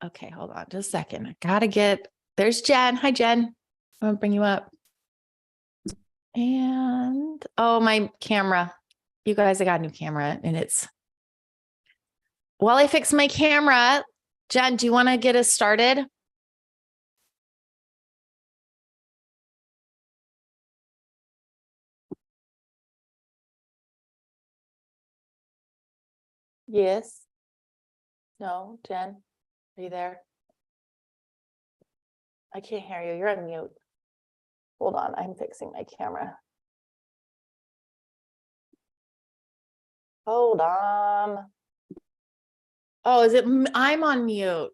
Okay, hold on just a second. I gotta there's Jen. Hi, Jen. I'm gonna bring you up. And, oh, my camera. You guys, I got a new camera and while I fix my camera, Jen, do you want to get us started? Yes. No, Jen, are you there? I can't hear you. You're on mute. Hold on. I'm fixing my camera. Hold on. Oh, I'm on mute.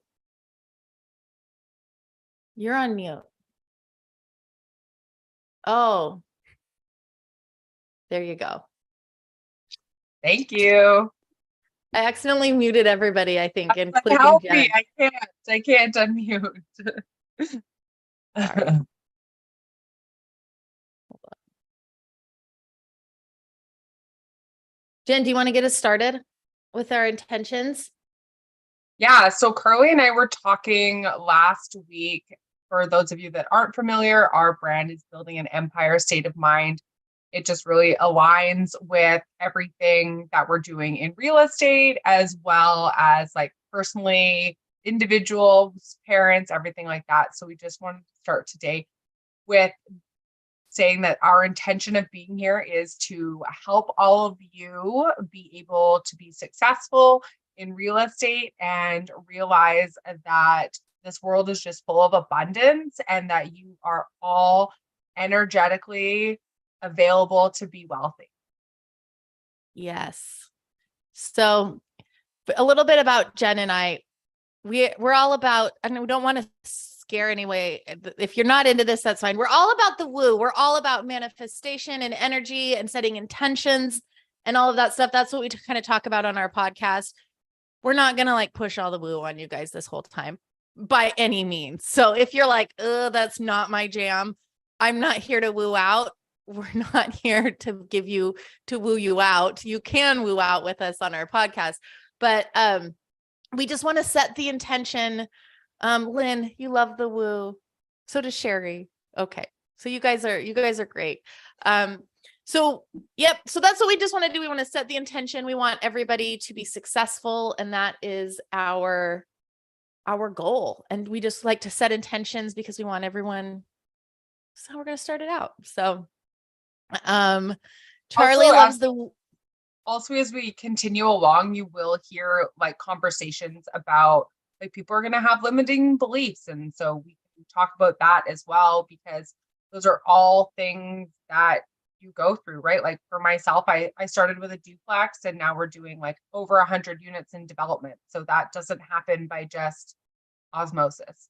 You're on mute. Oh, there you go. Thank you. I accidentally muted everybody, I think, including Help Jen. me. I can't unmute. Sorry. Jen, do you want to get us started with our intentions? Yeah, so Curly and I were talking last week. For those of you that aren't familiar, our brand is Building an Empire State of Mind. It just really aligns with everything that we're doing in real estate, as well as like personally, individuals, parents, everything like that. So we just wanted to start today with saying that our intention of being here is to help all of you be able to be successful in real estate and realize that this world is just full of abundance and that you are all energetically available to be wealthy. Yes. So a little bit about Jen and I. We're all about, and we don't want to scare anyway. If you're not into this, that's fine. We're all about the woo. We're all about manifestation and energy and setting intentions and all of that stuff. That's what we kind of talk about on our podcast. We're not going to like push all the woo on you guys this whole time by any means. So if you're like, that's not my jam, I'm not here to woo out. We're not here to woo you out. You can woo out with us on our podcast, but, we just want to set the intention. Lynn, you love the woo. So does Sherry. Okay. So you guys are great. So that's what we just want to do. We want to set the intention. We want everybody to be successful. And that is our goal. And we just like to set intentions because we want everyone. That's how we're going to start it out. So, Charlie loves the. Also, as we continue along, you will hear like conversations about like people are going to have limiting beliefs. And so we can talk about that as well, because those are all things that you go through, right? Like for myself, I started with a duplex and now we're doing like over 100 units in development. So that doesn't happen by just osmosis.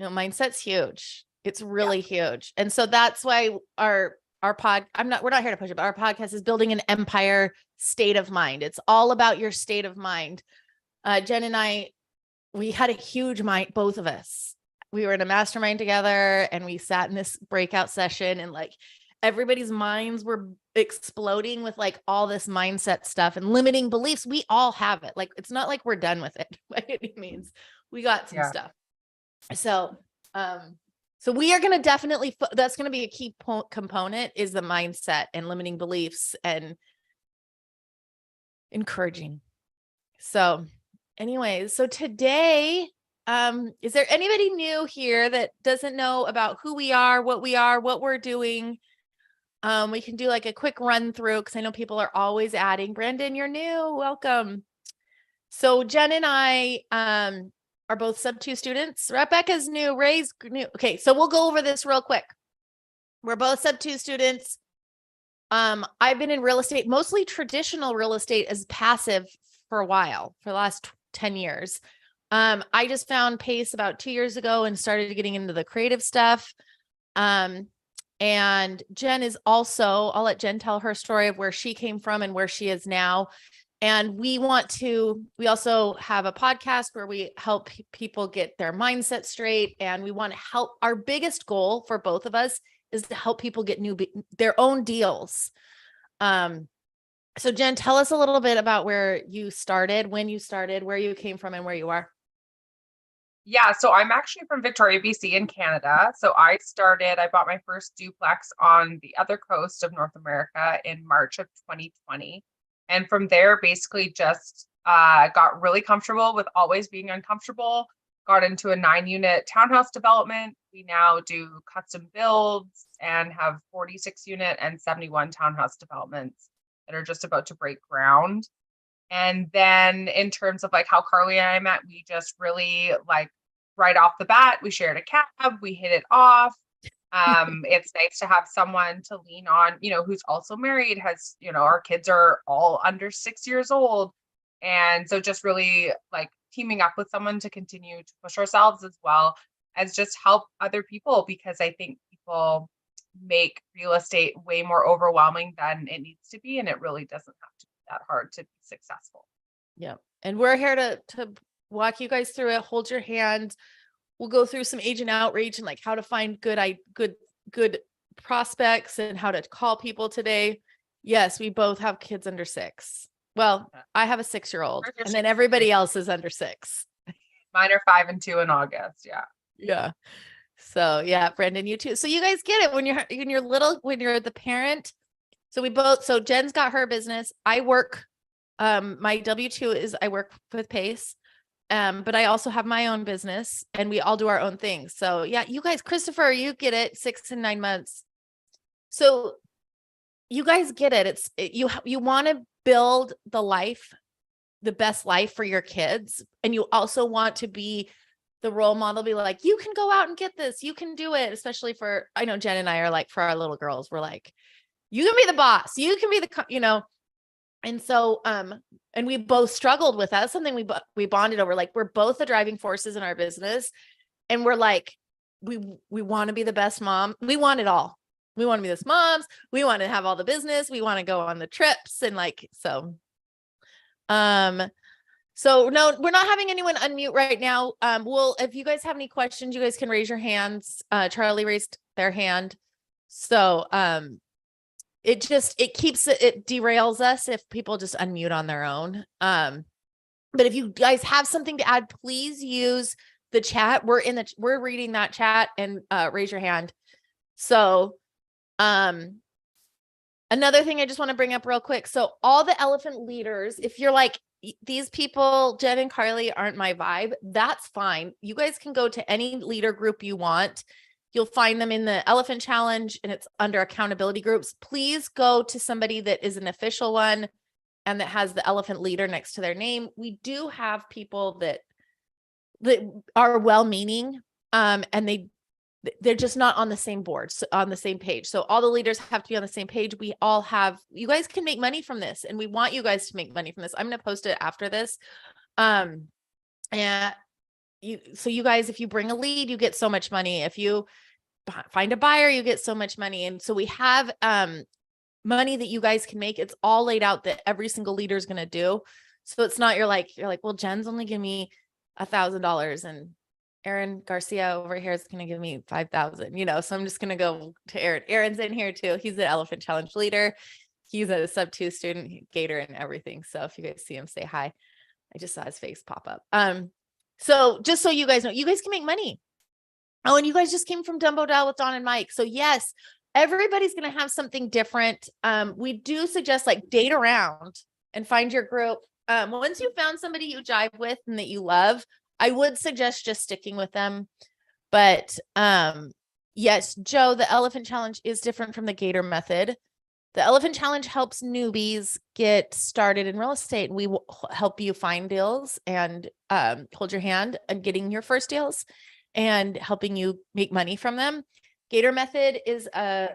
Mindset's huge. It's really huge. And so that's why we're not here to push it, but our podcast is Building an Empire State of Mind. It's all about your state of mind. Jen and I, we had a huge mind, both of us. We were in a mastermind together and we sat in this breakout session and like everybody's minds were exploding with like all this mindset stuff and limiting beliefs. We all have it. Like, it's not like we're done with it by any means. We got some stuff. So, so we are going to definitely, that's going to be a key component is the mindset and limiting beliefs and encouraging. So anyways, so today, is there anybody new here that doesn't know about who we are, what we're doing? We can do like a quick run through because I know people are always adding. Brandon, you're new. Welcome. So Jen and I, are both sub-2 students. Rebecca's new, Ray's new. Okay, so we'll go over this real quick. We're both sub-2 students. I've been in real estate, mostly traditional real estate as passive for a while, for the last 10 years. I just found PACE about 2 years ago and started getting into the creative stuff. And Jen is also, I'll let Jen tell her story of where she came from and where she is now. And we also have a podcast where we help people get their mindset straight. And we want to help. Our biggest goal for both of us is to help people get their own deals. So Jen, tell us a little bit about where you started, when you started, where you came from and where you are. Yeah, so I'm actually from Victoria, BC in Canada. So I bought my first duplex on the other coast of North America in March of 2020. And from there, basically just got really comfortable with always being uncomfortable, got into a 9-unit townhouse development. We now do custom builds and have 46-unit and 71 townhouse developments that are just about to break ground. And then in terms of like how Carly and I met, we just really like right off the bat, we shared a cab, we hit it off. It's nice to have someone to lean on, who's also married, has, our kids are all under 6 years old. And so just really like teaming up with someone to continue to push ourselves as well as just help other people, because I think people make real estate way more overwhelming than it needs to be. And it really doesn't have to be that hard to be successful. Yeah. And we're here to walk you guys through it, hold your hand. We'll go through some agent outreach and like how to find good prospects and how to call people today. Yes, we both have kids under 6. Well, I have a 6-year-old and then everybody else is under 6. Mine are 5 and 2 in August. Yeah. Yeah. So yeah, Brendan, you too. So you guys get it when you're little, when you're the parent. So Jen's got her business. I work, my W-2 is I work with Pace. But I also have my own business and we all do our own things. So yeah, you guys, Christopher, you get it, 6 and 9 months. So you guys get it. You want to build the best life for your kids. And you also want to be the role model, be like, you can go out and get this, you can do it. Especially I know Jen and I are like, for our little girls, we're like, you can be the boss, you can be and so, and we both struggled with that. Something we bonded over, like, we're both the driving forces in our business. And we're like, we want to be the best mom. We want it all. We want to be this moms. We want to have all the business. We want to go on the trips. And so no, we're not having anyone unmute right now. If you guys have any questions, you guys can raise your hands. Charlie raised their hand. So, it derails us if people just unmute on their own. But if you guys have something to add, please use the chat. We're reading that chat and raise your hand. So another thing I just want to bring up real quick. So all the elephant leaders, if you're like, these people, Jen and Carly, aren't my vibe, that's fine. You guys can go to any leader group you want. You'll find them in the Elephant Challenge and it's under accountability groups. Please go to somebody that is an official one and that has the elephant leader next to their name. We do have people that are well-meaning, and they're just not on the same board, on the same page. So all the leaders have to be on the same page. You guys can make money from this, and we want you guys to make money from this. I'm going to post it after this. You guys, if you bring a lead, you get so much money. If you find a buyer, you get so much money. And so we have money that you guys can make. It's all laid out that every single leader is going to do. So it's not, you're like, well, Jen's only give me $1,000 and Aaron Garcia over here is going to give me 5,000, so I'm just going to go to Aaron. Aaron's in here too. He's the Elephant Challenge leader. He's a sub-2 student, Gator and everything. So if you guys see him, say hi. I just saw his face pop up. So just so you guys know, you guys can make money. Oh, and you guys just came from Dumbo Dell with Don and Mike. So yes, everybody's going to have something different. We do suggest like date around and find your group. Once you found somebody you jive with and that you love, I would suggest just sticking with them. But yes, Joe, the Elephant Challenge is different from the Gator method. The Elephant Challenge helps newbies get started in real estate. We will help you find deals and hold your hand on getting your first deals and helping you make money from them. Gator method is a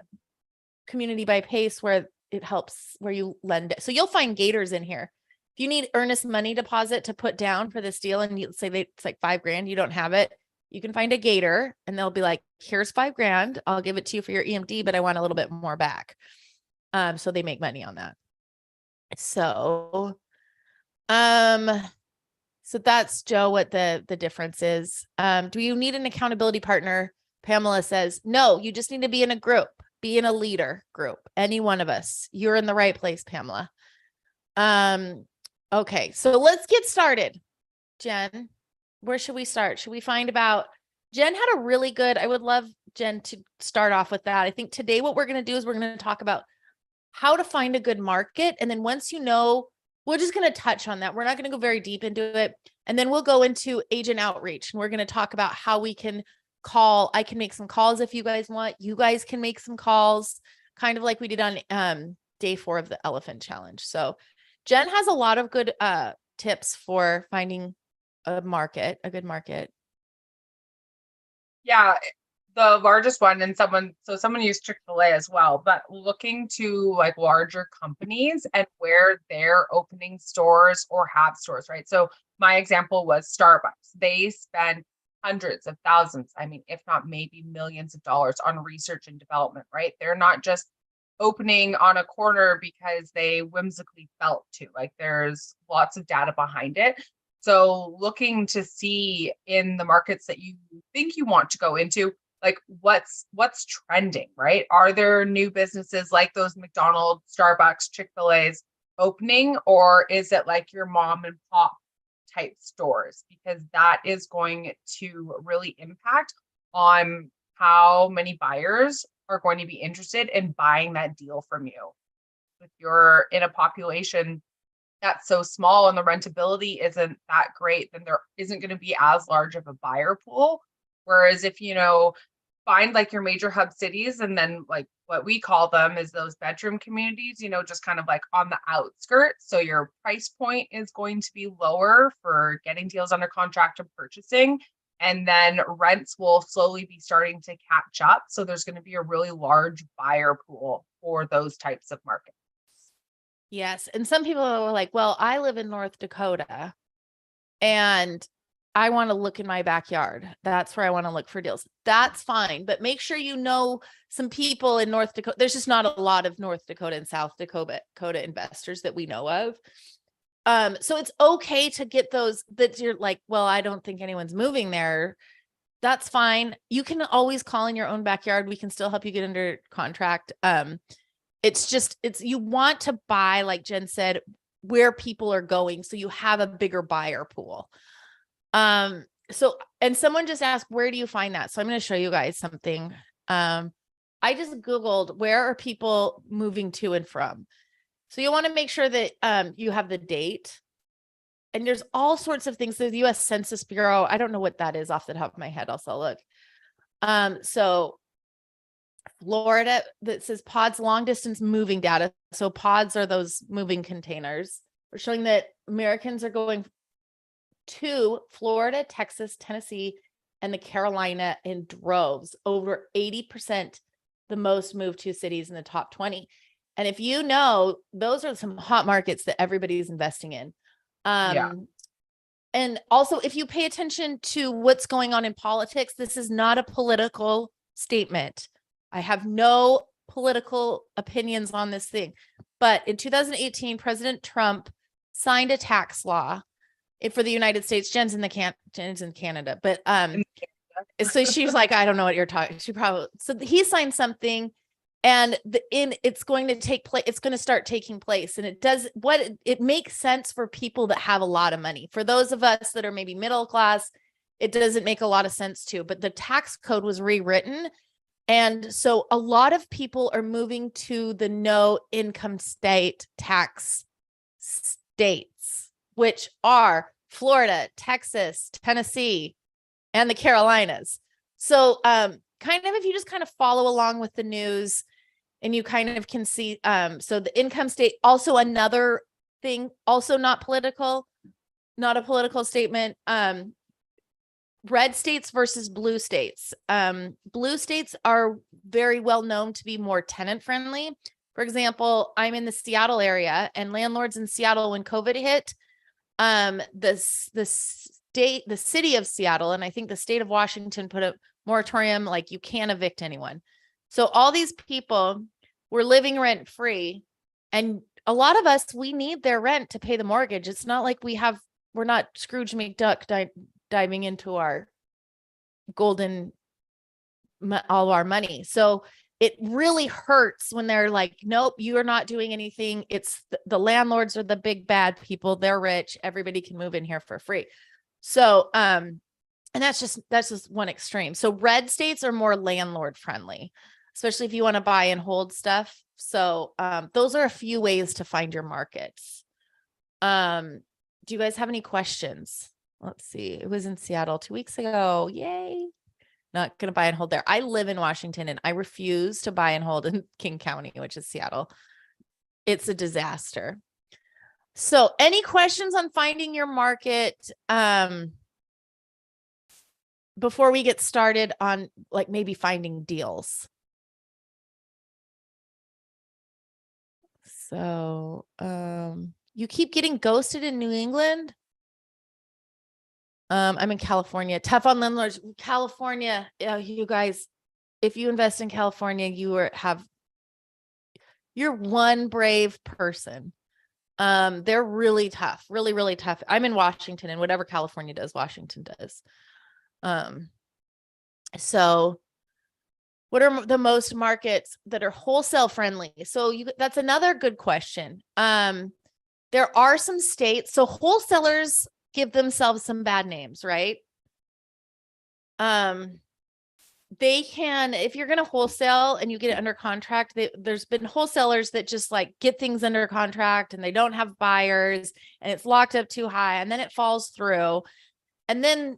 community by Pace where it helps, where you lend. So you'll find Gators in here. If you need earnest money deposit to put down for this deal and you say it's like $5,000, you don't have it, you can find a Gator and they'll be like, here's $5,000. I'll give it to you for your EMD, but I want a little bit more back. So they make money on that. So that's, Joe, what the difference is. Do you need an accountability partner? Pamela says, no, you just need to be in a group, be in a leader group. Any one of us, you're in the right place, Pamela. Okay, so let's get started. Jen, where should we start? Should we find about Jen had a really good, I would love Jen to start off with that. I think today what we're going to do is we're going to talk about how to find a good market. And then once you know, we're just going to touch on that. We're not going to go very deep into it. And then we'll go into agent outreach and we're going to talk about how we can call. I can make some calls if you guys want. You guys can make some calls, kind of like we did on day 4 of the Elephant Challenge. So Jen has a lot of good tips for finding a market, a good market. Yeah, the largest one, and someone used Chick-fil-A as well, but looking to like larger companies and where they're opening stores or have stores, right? So my example was Starbucks. They spend hundreds of thousands, I mean, if not maybe millions of dollars on research and development, right? They're not just opening on a corner because they whimsically felt to. Like there's lots of data behind it. So looking to see in the markets that you think you want to go into, like what's trending, right? Are there new businesses like those McDonald's, Starbucks, Chick-fil-A's opening, or is it like your mom and pop type stores? Because that is going to really impact on how many buyers are going to be interested in buying that deal from you. If you're in a population that's so small and the rentability isn't that great, then there isn't going to be as large of a buyer pool. Whereas if, find like your major hub cities, and then like what we call them is those bedroom communities, just kind of like on the outskirts. So your price point is going to be lower for getting deals under contract and purchasing. And then rents will slowly be starting to catch up. So there's going to be a really large buyer pool for those types of markets. Yes. And some people are like, well, I live in North Dakota and I want to look in my backyard. That's where I want to look for deals. That's fine. But make sure you know some people in North Dakota. There's just not a lot of North Dakota and South Dakota investors that we know of. So it's okay to get those that you're like, well, I don't think anyone's moving there. That's fine. You can always call in your own backyard. We can still help you get under contract. You want to buy, like Jen said, where people are going. So you have a bigger buyer pool. And someone just asked, where do you find that? So I'm going to show you guys something. I just Googled, where are people moving to and from? So you want to make sure that, you have the date, and there's all sorts of things. The US Census Bureau, I don't know what that is off the top of my head. Also look. So Florida, that says pods long distance moving data. So pods are those moving containers. We're showing that Americans are going to Florida, Texas, Tennessee, and the Carolina in droves. Over 80%, the most moved to cities in the top 20. And if you know, those are some hot markets that everybody's investing in. And also, if you pay attention to what's going on in politics, this is not a political statement. I have no political opinions on this thing. But in 2018, President Trump signed a tax law for the United States. Jen's in Canada, but so she's like, I don't know what you're talking. So he signed something, and it's going to take place. It's going to start taking place, and it makes sense for people that have a lot of money. For those of us that are maybe middle class, it doesn't make a lot of sense too. But the tax code was rewritten, and so a lot of people are moving to the no income state tax states, which are Florida, Texas, Tennessee, and the Carolinas. So kind of, if you just kind of follow along with the news, and you kind of can see, so the income state, also another thing, also not a political statement, red states versus blue states. Blue states are very well known to be more tenant friendly. For example, I'm in the Seattle area, and landlords in Seattle, when COVID hit, the city of Seattle, and I think the state of Washington, put a moratorium, like you can't evict anyone. So all these people were living rent free, and a lot of us, we need their rent to pay the mortgage. It's not like we're not Scrooge McDuck diving into our all our money. So it really hurts when they're like, nope, you are not doing anything. It's the landlords are the big bad people. They're rich. Everybody can move in here for free. So, and that's just one extreme. So red states are more landlord friendly, especially if you want to buy and hold stuff. So, those are a few ways to find your markets. Do you guys have any questions? Let's see. It was in Seattle 2 weeks ago. Yay. Not going to buy and hold there. I live in Washington and I refuse to buy and hold in King County, which is Seattle. It's a disaster. So any questions on finding your market before we get started on like maybe finding deals? So you keep getting ghosted in New England? I'm in California. Tough on landlords. California, you guys, if you invest in California, you're one brave person. They're really tough, really, really tough. I'm in Washington, and whatever California does, Washington does. So what are the most markets that are wholesale friendly? So that's another good question. There are some states, so wholesalers give themselves some bad names, right? They can, if you're going to wholesale and you get it under contract, there's been wholesalers that just like get things under contract and they don't have buyers and it's locked up too high and then it falls through and then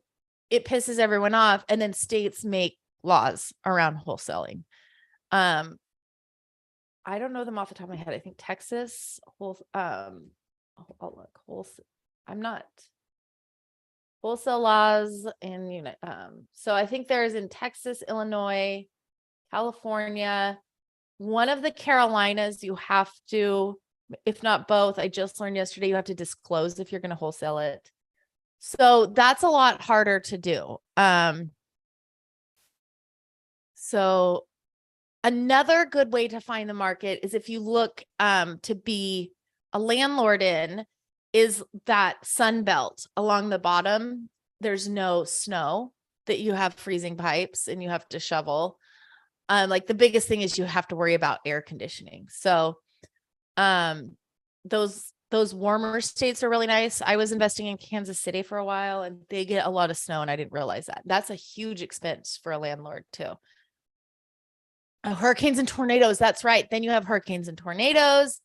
it pisses everyone off. And then states make laws around wholesaling. I don't know them off the top of my head. I think Texas, I'll look, I'm not wholesale laws and so I think there's in Texas, Illinois, California, one of the Carolinas, you have to, if not both, I just learned yesterday, you have to disclose if you're going to wholesale it. So that's a lot harder to do. So another good way to find the market is if you look to be a landlord in is that sun belt along the bottom. There's no snow that you have freezing pipes and you have to shovel. Like the biggest thing is you have to worry about air conditioning. So those warmer states are really nice. I was investing in Kansas City for a while and they get a lot of snow and I didn't realize that. That's a huge expense for a landlord too. Hurricanes and tornadoes. That's right. Then you have hurricanes and tornadoes.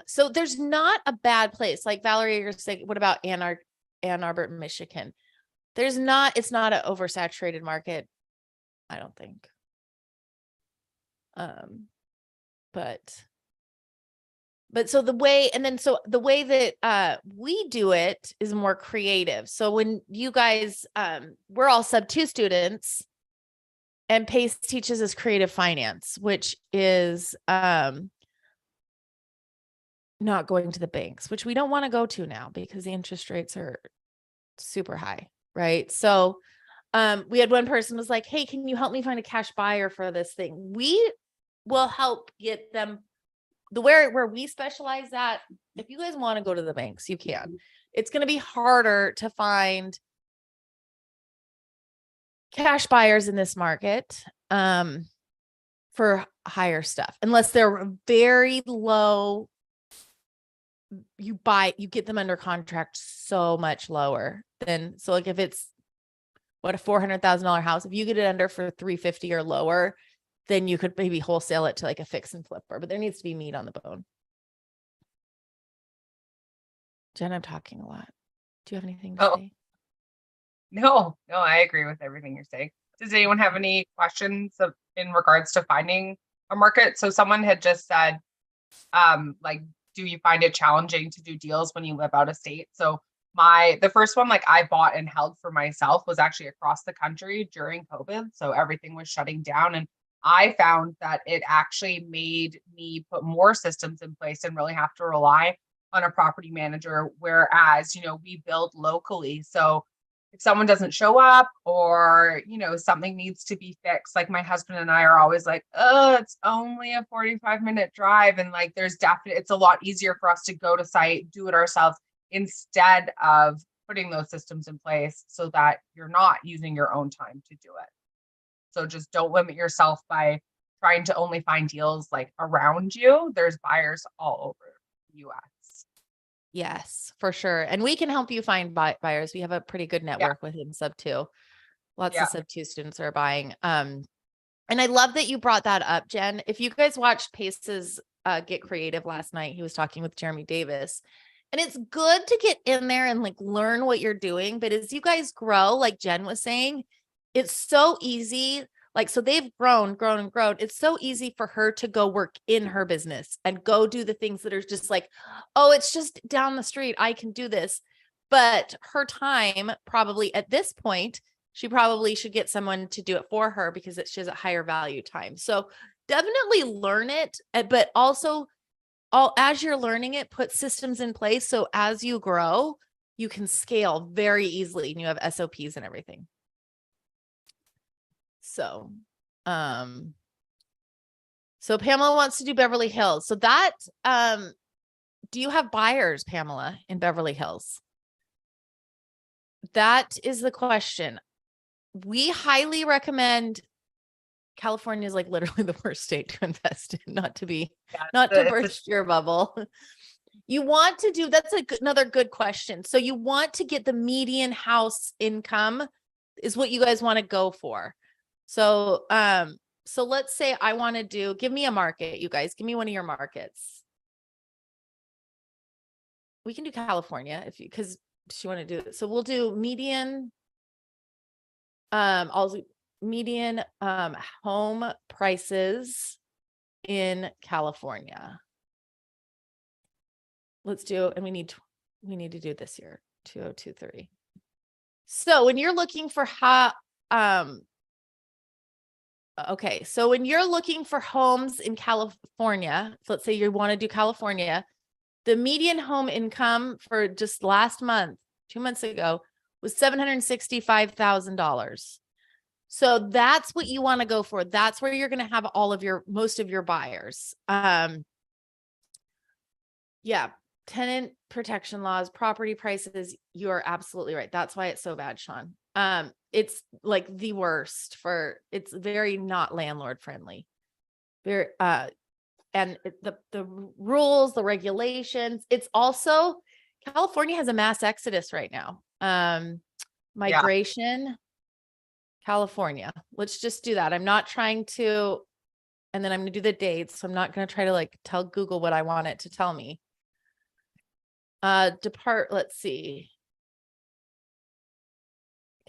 So there's not a bad place. Like Valerie, you're saying, what about Ann Arbor, Michigan? It's not an oversaturated market. I don't think. But so the way that we do it is more creative. So when you guys, we're all sub-2 students and PACE teaches us creative finance, which is, not going to the banks, which we don't want to go to now because the interest rates are super high. Right. So, we had one person was like, hey, can you help me find a cash buyer for this thing? We will help get them where we specialize at. If you guys want to go to the banks, you can. It's going to be harder to find cash buyers in this market, for higher stuff, unless they're very low. You get them under contract so much lower than, so like if it's what, a $400,000 house, if you get it under for 350 or lower, then you could maybe wholesale it to like a fix and flipper, but there needs to be meat on the bone. Jen, I'm talking a lot. Do you have anything to say? No, I agree with everything you're saying. Does anyone have any questions in regards to finding a market? So someone had just said, like, do you find it challenging to do deals when you live out of state? So the first one, like I bought and held for myself, was actually across the country during COVID. So everything was shutting down. And I found that it actually made me put more systems in place and really have to rely on a property manager. Whereas, we build locally. So if someone doesn't show up or, something needs to be fixed, like my husband and I are always like, oh, it's only a 45-minute drive. And like, it's a lot easier for us to go to site, do it ourselves instead of putting those systems in place so that you're not using your own time to do it. So just don't limit yourself by trying to only find deals like around you, there's buyers all over the US. Yes, for sure. And we can help you find buyers. We have a pretty good Yeah. network within Sub 2. Lots Yeah. of Sub 2 students are buying. And I love that you brought that up, Jen. If you guys watched Pace's Get Creative last night, he was talking with Jeremy Davis. And it's good to get in there and like learn what you're doing. But as you guys grow, like Jen was saying, it's so easy. Like, so they've grown. It's so easy for her to go work in her business and go do the things that are just like, oh, it's just down the street. I can do this. But her time probably at this point, she probably should get someone to do it for her because she has a higher value time. So definitely learn it, but also as you're learning it, put systems in place. So as you grow, you can scale very easily and you have SOPs and everything. So, so Pamela wants to do Beverly Hills. So that, do you have buyers, Pamela, in Beverly Hills? That is the question. We highly recommend. California is like literally the worst state to invest in, not to burst your bubble. You want to do, that's another good question. So you want to get the median house income is what you guys want to go for. So, so let's say I want to do, give me a market, you guys, give me one of your markets. We can do California because she want to do it. So we'll do median, median home prices in California. Let's do, and we need to do this year, 2023. So when you're looking for okay, so when you're looking for homes in California, let's say you want to do California, the median home income for just last month, 2 months ago, was $765,000. So that's what you want to go for. That's where you're going to have most of your buyers. Yeah. Tenant protection laws, property prices. You're absolutely right. That's why it's so bad, Sean. It's like the worst it's very not landlord friendly. Very, and the rules, the regulations, it's also, California has a mass exodus right now. Migration, California. Let's just do that. I'm not trying to, and then I'm going to do the dates. So I'm not going to try to like tell Google what I want it to tell me. Let's see.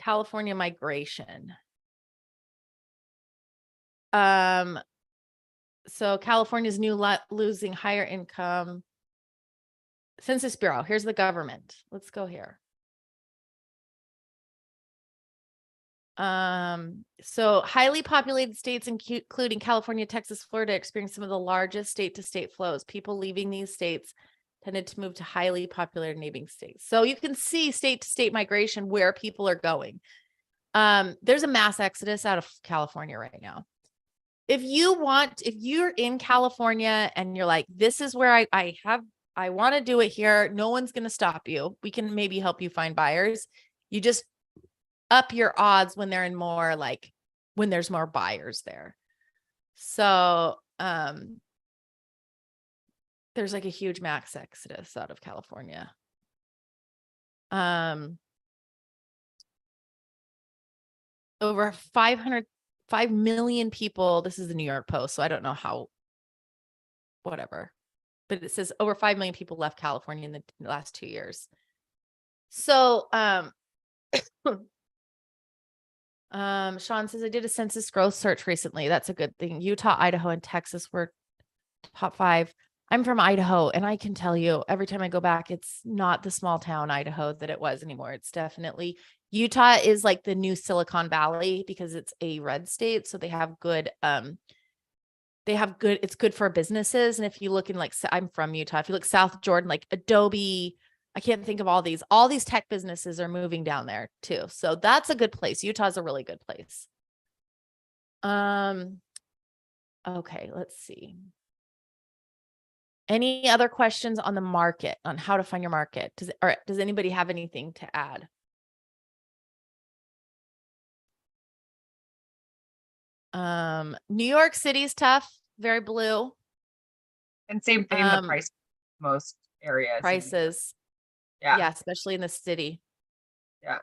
California migration. So California's losing higher income. Census Bureau. Here's the government. Let's go here. So highly populated states, including California, Texas, Florida, experience some of the largest state-to-state flows. People leaving these states tended to move to highly popular neighboring states. So you can see state-to-state migration where people are going. There's a mass exodus out of California right now. If you're in California and you're like, this is where I want to do it here, no one's going to stop you. We can maybe help you find buyers. You just up your odds when they're in more like when there's more buyers there. So, there's like a huge max exodus out of California. Over 5 million people. This is the New York Post, so I don't know how, whatever, but it says over 5 million people left California in the last 2 years. So, Sean says, I did a census growth search recently. That's a good thing. Utah, Idaho, and Texas were top 5. I'm from Idaho, and I can tell you every time I go back, it's not the small town Idaho that it was anymore. It's definitely, Utah is like the new Silicon Valley because it's a red state. So they have good, it's good for businesses. And if you look in like, I'm from Utah, if you look South Jordan, like Adobe, I can't think of all these tech businesses are moving down there too. So that's a good place. Utah's a really good place. Okay, let's see. Any other questions on the market, on how to find your market? Does anybody have anything to add? New York City's tough, very blue. And same thing, the price most areas in New York. Prices. Yeah. Yeah, especially in the city. Yeah.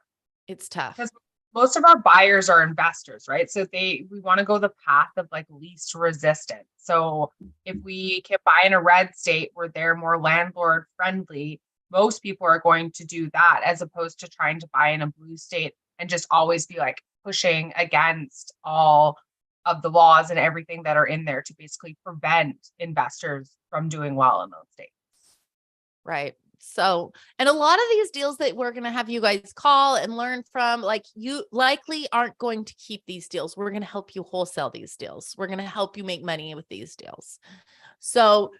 It's tough. Because most of our buyers are investors, right? So we want to go the path of like least resistance. So if we can buy in a red state where they're more landlord friendly, most people are going to do that as opposed to trying to buy in a blue state and just always be like pushing against all of the laws and everything that are in there to basically prevent investors from doing well in those states. Right. So, and a lot of these deals that we're going to have you guys call and learn from, like, you likely aren't going to keep these deals. We're going to help you wholesale these deals. We're going to help you make money with these deals. So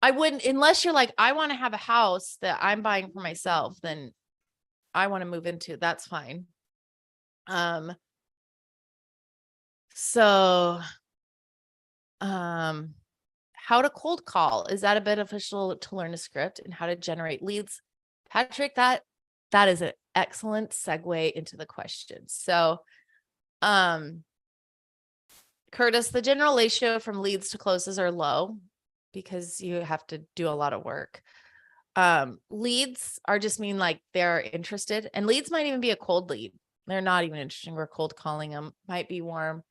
I wouldn't, unless you're like, I want to have a house that I'm buying for myself, then I want to move into, that's fine. So, how to cold call. Is that a beneficial to learn a script and how to generate leads? Patrick, that is an excellent segue into the question. So, Curtis, the general ratio from leads to closes are low because you have to do a lot of work. Leads are just mean like they're interested, and leads might even be a cold lead. They're not even interesting. We're cold calling them, might be warm.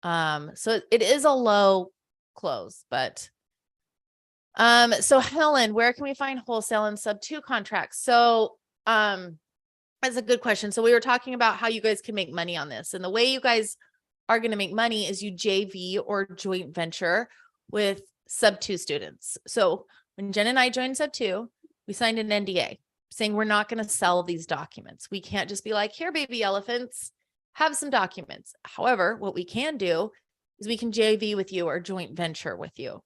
So it is a low close, but so Helen, where can we find wholesale and sub 2 contracts? So that's a good question. So we were talking about how you guys can make money on this, and the way you guys are going to make money is you JV or joint venture with sub 2 students. So when Jen and I joined sub 2, we signed an NDA saying we're not going to sell these documents. We can't just be like, here, baby elephants, have some documents. However, what we can do is we can JV with you or joint venture with you.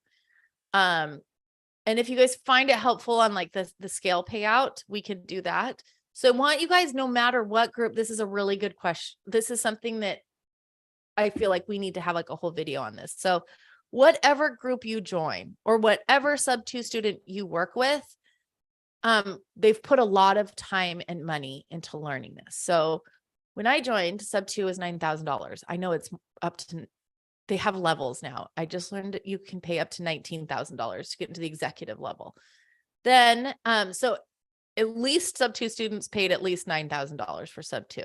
And if you guys find it helpful on like the scale payout, we can do that. So I want you guys, no matter what group, this is a really good question. This is something that I feel like we need to have like a whole video on this. So whatever group you join or whatever sub 2 student you work with, they've put a lot of time and money into learning this. So when I joined, sub 2 is $9,000. I know it's up to, they have levels now. I just learned that you can pay up to $19,000 to get into the executive level. Then, so at least sub 2 students paid at least $9,000 for sub 2.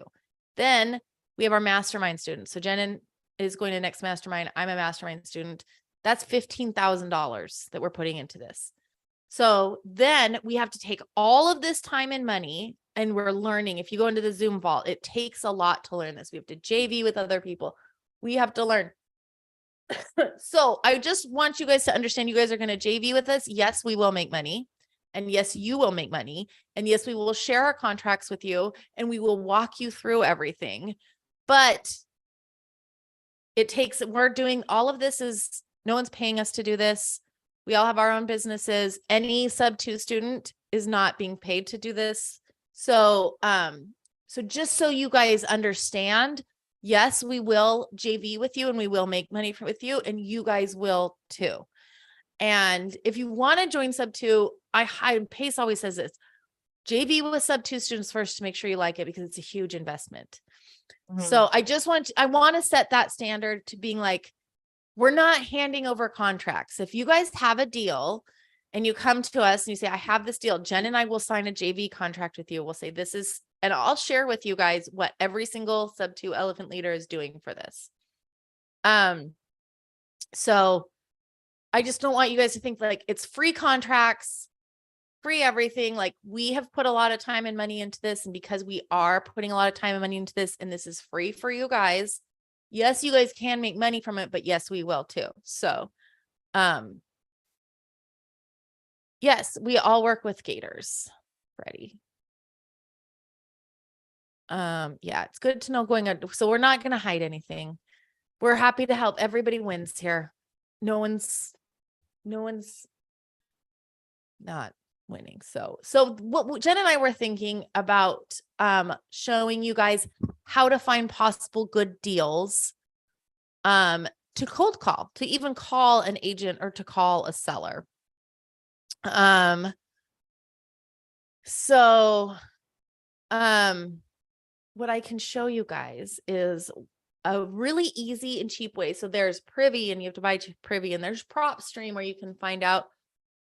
Then we have our mastermind students. So Jen is going to next mastermind. I'm a mastermind student. That's $15,000 that we're putting into this. So then we have to take all of this time and money, and we're learning. If you go into the Zoom vault, it takes a lot to learn this. We have to JV with other people. We have to learn. So I just want you guys to understand, you guys are going to JV with us. Yes, we will make money. And yes, you will make money. And yes, we will share our contracts with you and we will walk you through everything. But it takes, we're doing all of this is, no one's paying us to do this. We all have our own businesses. Any sub 2 student is not being paid to do this. So, so just so you guys understand, yes, we will JV with you and we will make money with you, and you guys will too. And if you want to join sub 2, Pace always says this, JV with sub 2 students first to make sure you like it, because it's a huge investment. Mm-hmm. So I want to set that standard to being like, we're not handing over contracts. If you guys have a deal and you come to us and you say, I have this deal, Jen and I will sign a JV contract with you. We'll say, this is, and I'll share with you guys what every single sub 2 elephant leader is doing for this. So I just don't want you guys to think like it's free contracts, free everything. Like, we have put a lot of time and money into this. And because we are putting a lot of time and money into this, and this is free for you guys, yes, you guys can make money from it, but yes, we will too. So, yes, we all work with Gators. Freddie. Yeah, it's good to know going on. So we're not going to hide anything. We're happy to help. Everybody wins here. No one's not winning. So what Jen and I were thinking about, showing you guys how to find possible good deals, to cold call, to even call an agent or to call a seller. what I can show you guys is a really easy and cheap way. So there's Privy, and you have to buy Privy, and there's PropStream where you can find out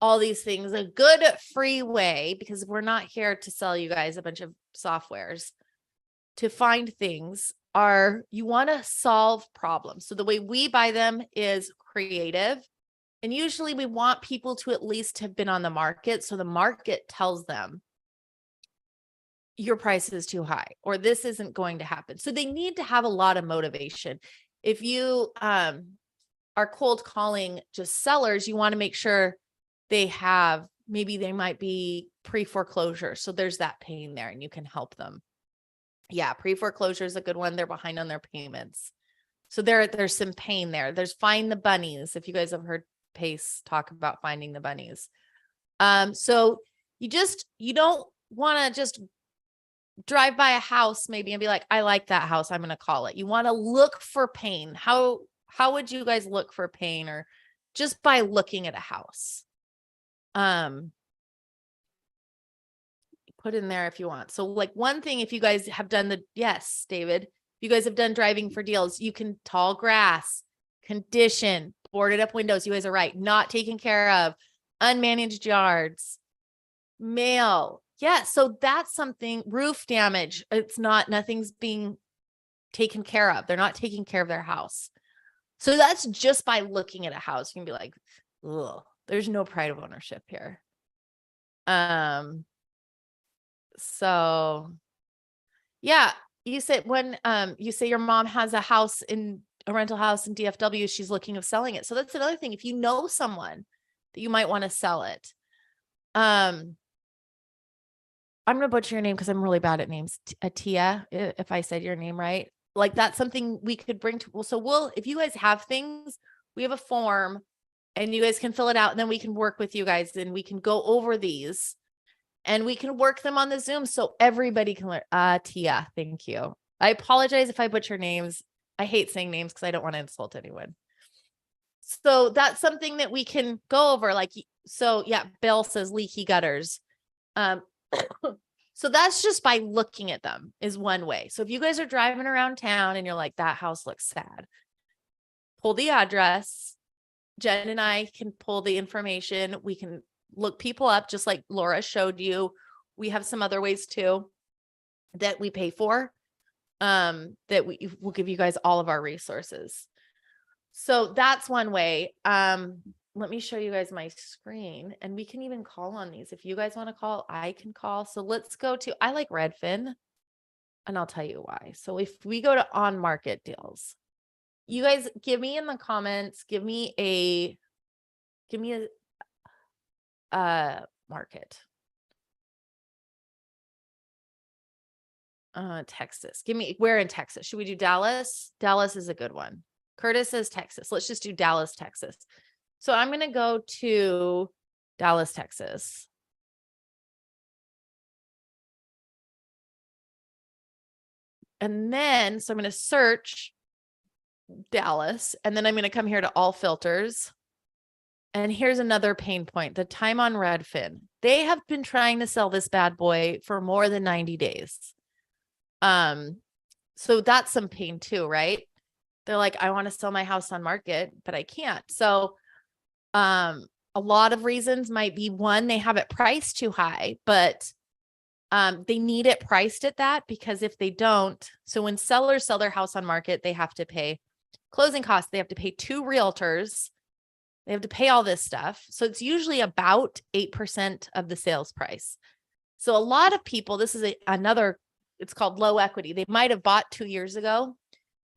all these things. A good free way, because we're not here to sell you guys a bunch of softwares, to find things are, you want to solve problems. So the way we buy them is creative. And usually we want people to at least have been on the market. So the market tells them your price is too high, or this isn't going to happen. So they need to have a lot of motivation. If you are cold calling just sellers, you want to make sure they have, maybe they might be pre-foreclosure. So there's that pain there and you can help them. Yeah, pre-foreclosure is a good one. They're behind on their payments. So there's some pain there. There's find the bunnies. If you guys have heard Pace talk about finding the bunnies. So you don't want to just drive by a house maybe and be like, I like that house, I'm going to call it. You want to look for pain. How would you guys look for pain? Or just by looking at a house? Put in there if you want. So like one thing, if you guys have done yes, David, if you guys have done driving for deals, you can tall grass, condition, boarded up windows. You guys are right. Not taken care of, unmanaged yards, mail. Yeah. So that's something. Roof damage. Nothing's being taken care of. They're not taking care of their house. So that's just by looking at a house. You can be like, ugh, there's no pride of ownership here. So yeah, you said when you say your mom has a house a rental house in DFW, she's looking of selling it. So that's another thing. If you know someone that you might want to sell it. I'm going to butcher your name because I'm really bad at names. Tia, if I said your name right. Like that's something we could bring to, if you guys have things, we have a form and you guys can fill it out, and then we can work with you guys and we can go over these and we can work them on the Zoom so everybody can learn. Tia, thank you. I apologize if I butcher names. I hate saying names because I don't want to insult anyone. So that's something that we can go over. So yeah, Bill says leaky gutters. So that's just by looking at them is one way. So if you guys are driving around town and you're like, that house looks sad, pull the address. Jen and I can pull the information. We can look people up, just like Laura showed you. We have some other ways too that we pay for, that we will give you guys all of our resources. So that's one way. Let me show you guys my screen, and we can even call on these. If you guys want to call, I can call. So let's go to, I like Redfin, and I'll tell you why. So if we go to on market deals, you guys give me in the comments, give me a market. Texas. Where in Texas? Should we do Dallas? Dallas is a good one. Curtis says Texas. Let's just do Dallas, Texas. So I'm going to go to Dallas, Texas. And then, so I'm going to search Dallas, and then I'm going to come here to all filters. And here's another pain point, the time on Redfin. They have been trying to sell this bad boy for more than 90 days. So that's some pain too, right? They're like, I want to sell my house on market, but I can't. So a lot of reasons might be, one, they have it priced too high, but they need it priced at that, because if they don't, so when sellers sell their house on market, they have to pay closing costs. They have to pay 2 realtors. They have to pay all this stuff. So it's usually about 8% of the sales price. So a lot of people, this is it's called low equity. They might have bought 2 years ago.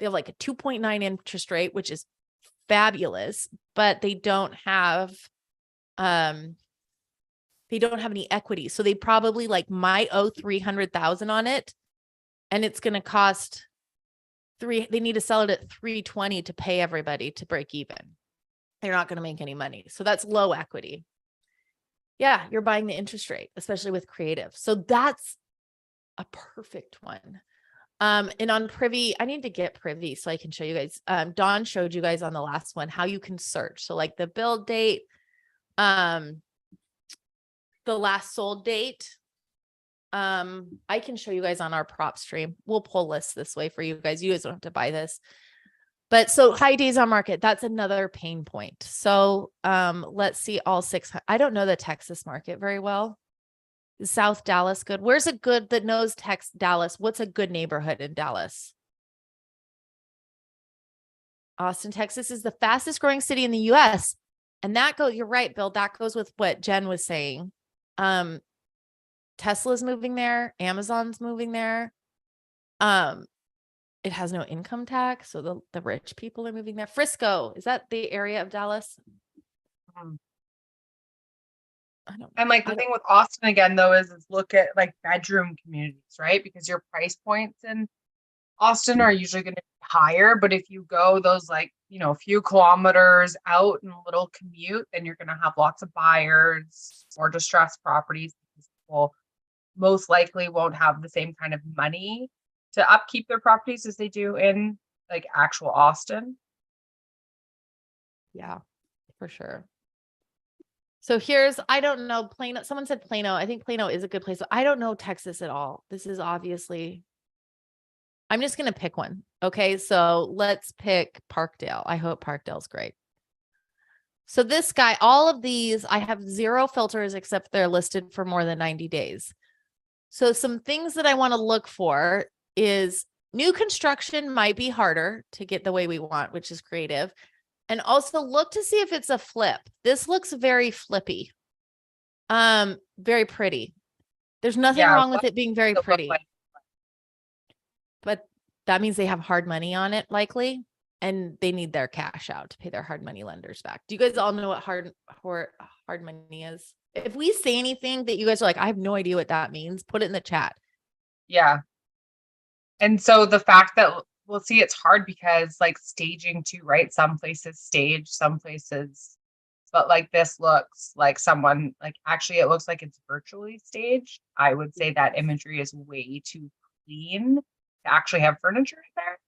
They have like a 2.9 interest rate, which is fabulous, but they don't have any equity. So they probably might owe 300,000 on it, and it's going to cost they need to sell it at 320 to pay everybody to break even. They're not going to make any money. So that's low equity. Yeah, you're buying the interest rate, especially with creative. So that's a perfect one. And on Privy, I need to get Privy so I can show you guys. Dawn showed you guys on the last one how you can search. So like the build date, the last sold date, I can show you guys on our prop stream. We'll pull lists this way for you guys. You guys don't have to buy this. But so high days on market, that's another pain point. So let's see all 600. I don't know the Texas market very well. Is South Dallas good? Where's a good that knows Dallas? What's a good neighborhood in Dallas? Austin, Texas is the fastest growing city in the US. And that goes, you're right, Bill. That goes with what Jen was saying. Tesla's moving there, Amazon's moving there. It has no income tax, so the rich people are moving there. Frisco, is that the area of Dallas? I don't. And like the thing with Austin again though is look at like bedroom communities, right? Because your price points in Austin are usually going to be higher, but if you go those like, you know, a few kilometers out in a little commute, then you're going to have lots of buyers or distressed properties because people most likely won't have the same kind of money to upkeep their properties as they do in like actual Austin. Yeah, for sure. So here's, I don't know, Plano. Someone said Plano. I think Plano is a good place. I don't know Texas at all. This is obviously, I'm just going to pick one. Okay. So let's pick Parkdale. I hope Parkdale's great. So this guy, all of these, I have 0 filters except they're listed for more than 90 days. So some things that I want to look for is new construction might be harder to get the way we want, which is creative. And also look to see if it's a flip. This looks very flippy. Very pretty. There's nothing wrong with it being very pretty. But that means they have hard money on it likely, and they need their cash out to pay their hard money lenders back. Do you guys all know what hard money is? If we say anything that you guys are like, I have no idea what that means, put it in the chat. Yeah. And so the fact that we'll see, it's hard because like staging too, right? Some places stage, some places, but like this looks like someone like actually it looks like it's virtually staged. I would say that imagery is way too clean to actually have furniture in there.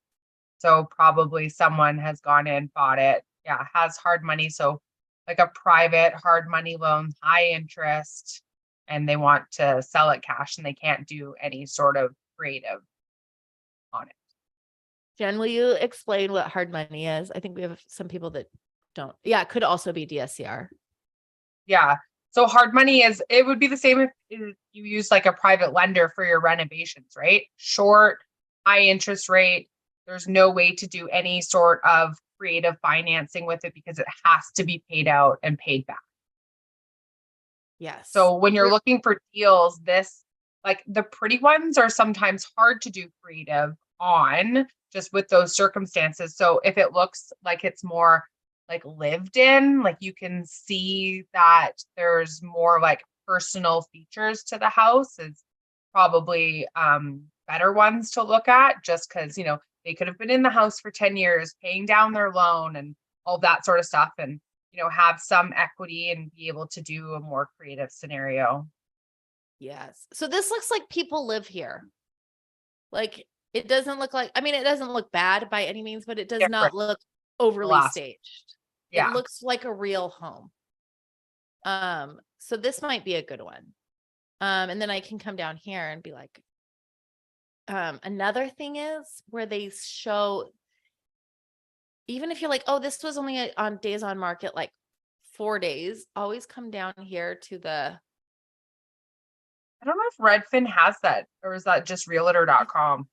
So probably someone has gone in, bought it. Yeah, has hard money. So like a private hard money loan, high interest, and they want to sell it cash and they can't do any sort of creative on it. Jen, will you explain what hard money is? I think we have some people that don't. Yeah, it could also be DSCR. Yeah. So hard money is, it would be the same if you use like a private lender for your renovations, right? Short, high interest rate. There's no way to do any sort of creative financing with it because it has to be paid out and paid back. Yes. So when you're looking for deals, this like the pretty ones are sometimes hard to do creative on just with those circumstances. So if it looks like it's more like lived in, like you can see that there's more like personal features to the house is probably better ones to look at just because, you know, they could have been in the house for 10 years, paying down their loan and all that sort of stuff. And, you know, have some equity and be able to do a more creative scenario. Yes. So this looks like people live here. Like it doesn't look like, I mean, it doesn't look bad by any means, but it does not look overly staged. Yeah. It looks like a real home. So this might be a good one. And then I can come down here and be like, another thing is where they show, even if you're like, oh, this was only on days on market, like 4 days, always come down here to the. I don't know if Redfin has that or is that just realtor.com?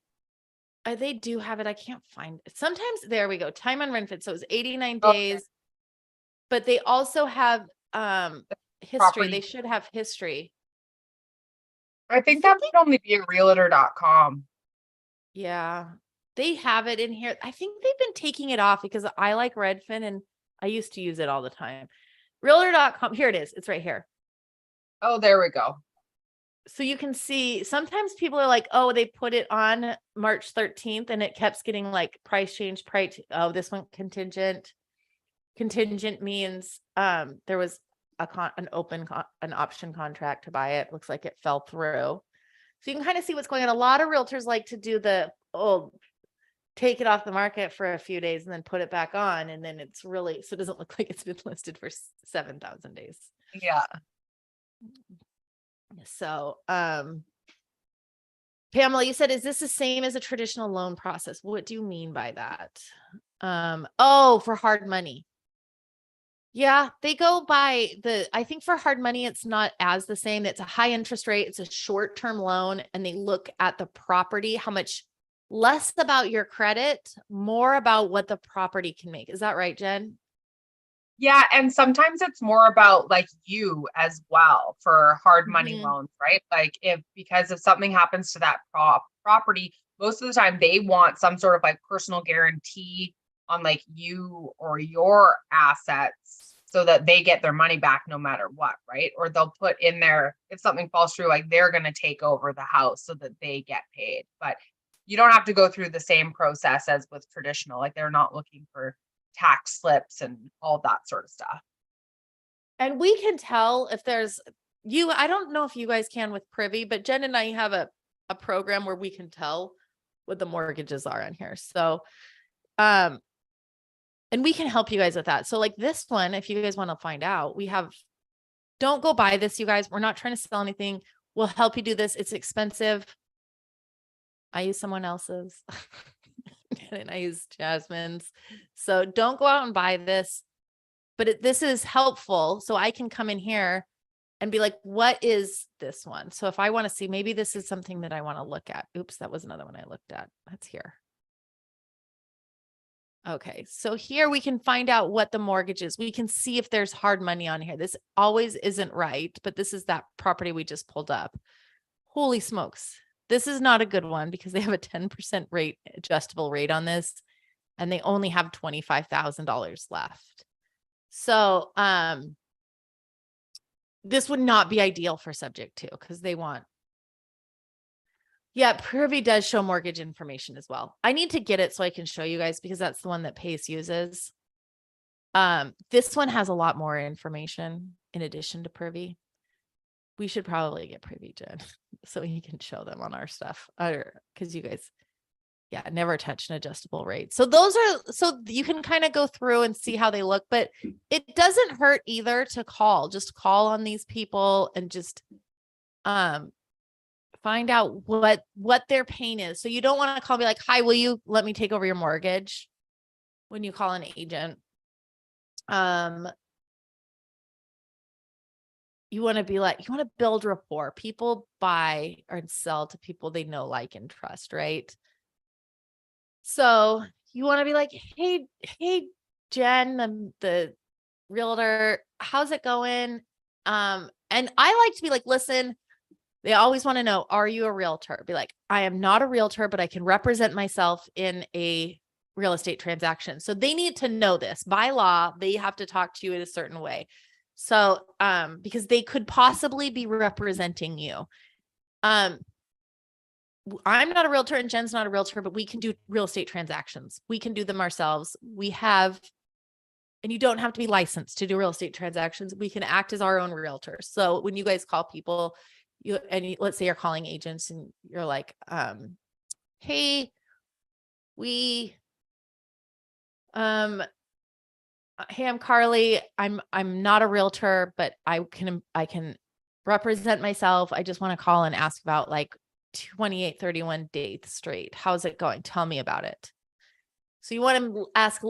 They do have it. I can't find it. Sometimes there we go. Time on Redfin. So it was 89 days, but they also have history. Property. They should have history. I think that would only be a realtor.com. Yeah, they have it in here. I think they've been taking it off because I like Redfin and I used to use it all the time. Realtor.com. Here it is. It's right here. Oh, there we go. So you can see sometimes people are like, oh, they put it on March 13th and it kept getting like price change, price. Oh, this one contingent. Contingent means there was an option contract to buy it. Looks like it fell through. So you can kind of see what's going on. A lot of realtors like to do take it off the market for a few days and then put it back on. And then it's really, so it doesn't look like it's been listed for 7,000 days. Yeah. So, Pamela, you said, is this the same as a traditional loan process? What do you mean by that? Oh, for hard money. Yeah, they go by I think for hard money, it's not as the same. It's a high interest rate. It's a short-term loan, and they look at the property, how much less about your credit, more about what the property can make. Is that right, Jen? Yeah, and sometimes it's more about like you as well for hard money Mhm. loans, right? Like because if something happens to that property, most of the time they want some sort of like personal guarantee on like you or your assets so that they get their money back no matter what, right? Or they'll put in there if something falls through, like they're going to take over the house so that they get paid. But you don't have to go through the same process as with traditional. Like they're not looking for tax slips and all that sort of stuff. And we can tell if there's I don't know if you guys can with Privy, but Jen and I have a program where we can tell what the mortgages are on here. So, and we can help you guys with that. So like this one, if you guys want to find out, don't go buy this, you guys. We're not trying to sell anything. We'll help you do this. It's expensive. I use someone else's and I use Jasmine's. So don't go out and buy this, but this is helpful. So I can come in here and be like, what is this one? So if I want to see, maybe this is something that I want to look at. Oops, that was another one I looked at. That's here. Okay, so here we can find out what the mortgage is. We can see if there's hard money on here. This always isn't right, but this is that property we just pulled up. Holy smokes. This is not a good one because they have a 10% rate, adjustable rate on this, and they only have $25,000 left. So, this would not be ideal for subject to because they want. Yeah, Privy does show mortgage information as well. I need to get it so I can show you guys because that's the one that Pace uses. This one has a lot more information in addition to Privy. We should probably get Privy, Jen, so you can show them on our stuff. Because you guys, yeah, never touch an adjustable rate. So so you can kind of go through and see how they look, but it doesn't hurt either to call. Just call on these people and just find out what their pain is. So you don't want to call me like, hi, will you let me take over your mortgage when you call an agent? You want to be like, you want to build rapport. People buy or sell to people they know, like, and trust, right? So you want to be like, hey, Jen, the realtor, how's it going? And I like to be like, listen, they always want to know, are you a realtor? Be like, I am not a realtor, but I can represent myself in a real estate transaction. So they need to know this. By law, they have to talk to you in a certain way. So, because they could possibly be representing you. I'm not a realtor and Jen's not a realtor, but we can do real estate transactions. We can do them ourselves. And you don't have to be licensed to do real estate transactions. We can act as our own realtor. So when you guys call people, let's say you're calling agents and you're like, hey, hey, I'm Carly. I'm not a realtor, but I can represent myself. I just want to call and ask about like 2831 Date Street. How's it going? Tell me about it. So you want to ask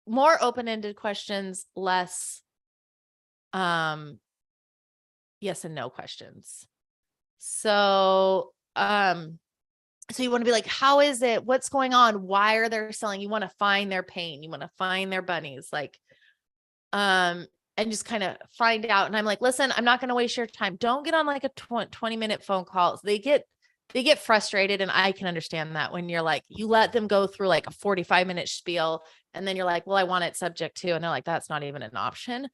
more open-ended questions, less yes and no questions. So so you want to be like, how is it? What's going on? Why are they selling? You want to find their pain. You want to find their bunnies, like, and just kind of find out. And I'm like, listen, I'm not going to waste your time. Don't get on like a 20-minute phone call. They get frustrated. And I can understand that when you're like, you let them go through like a 45-minute spiel. And then you're like, well, I want it subject to, and they're like, that's not even an option.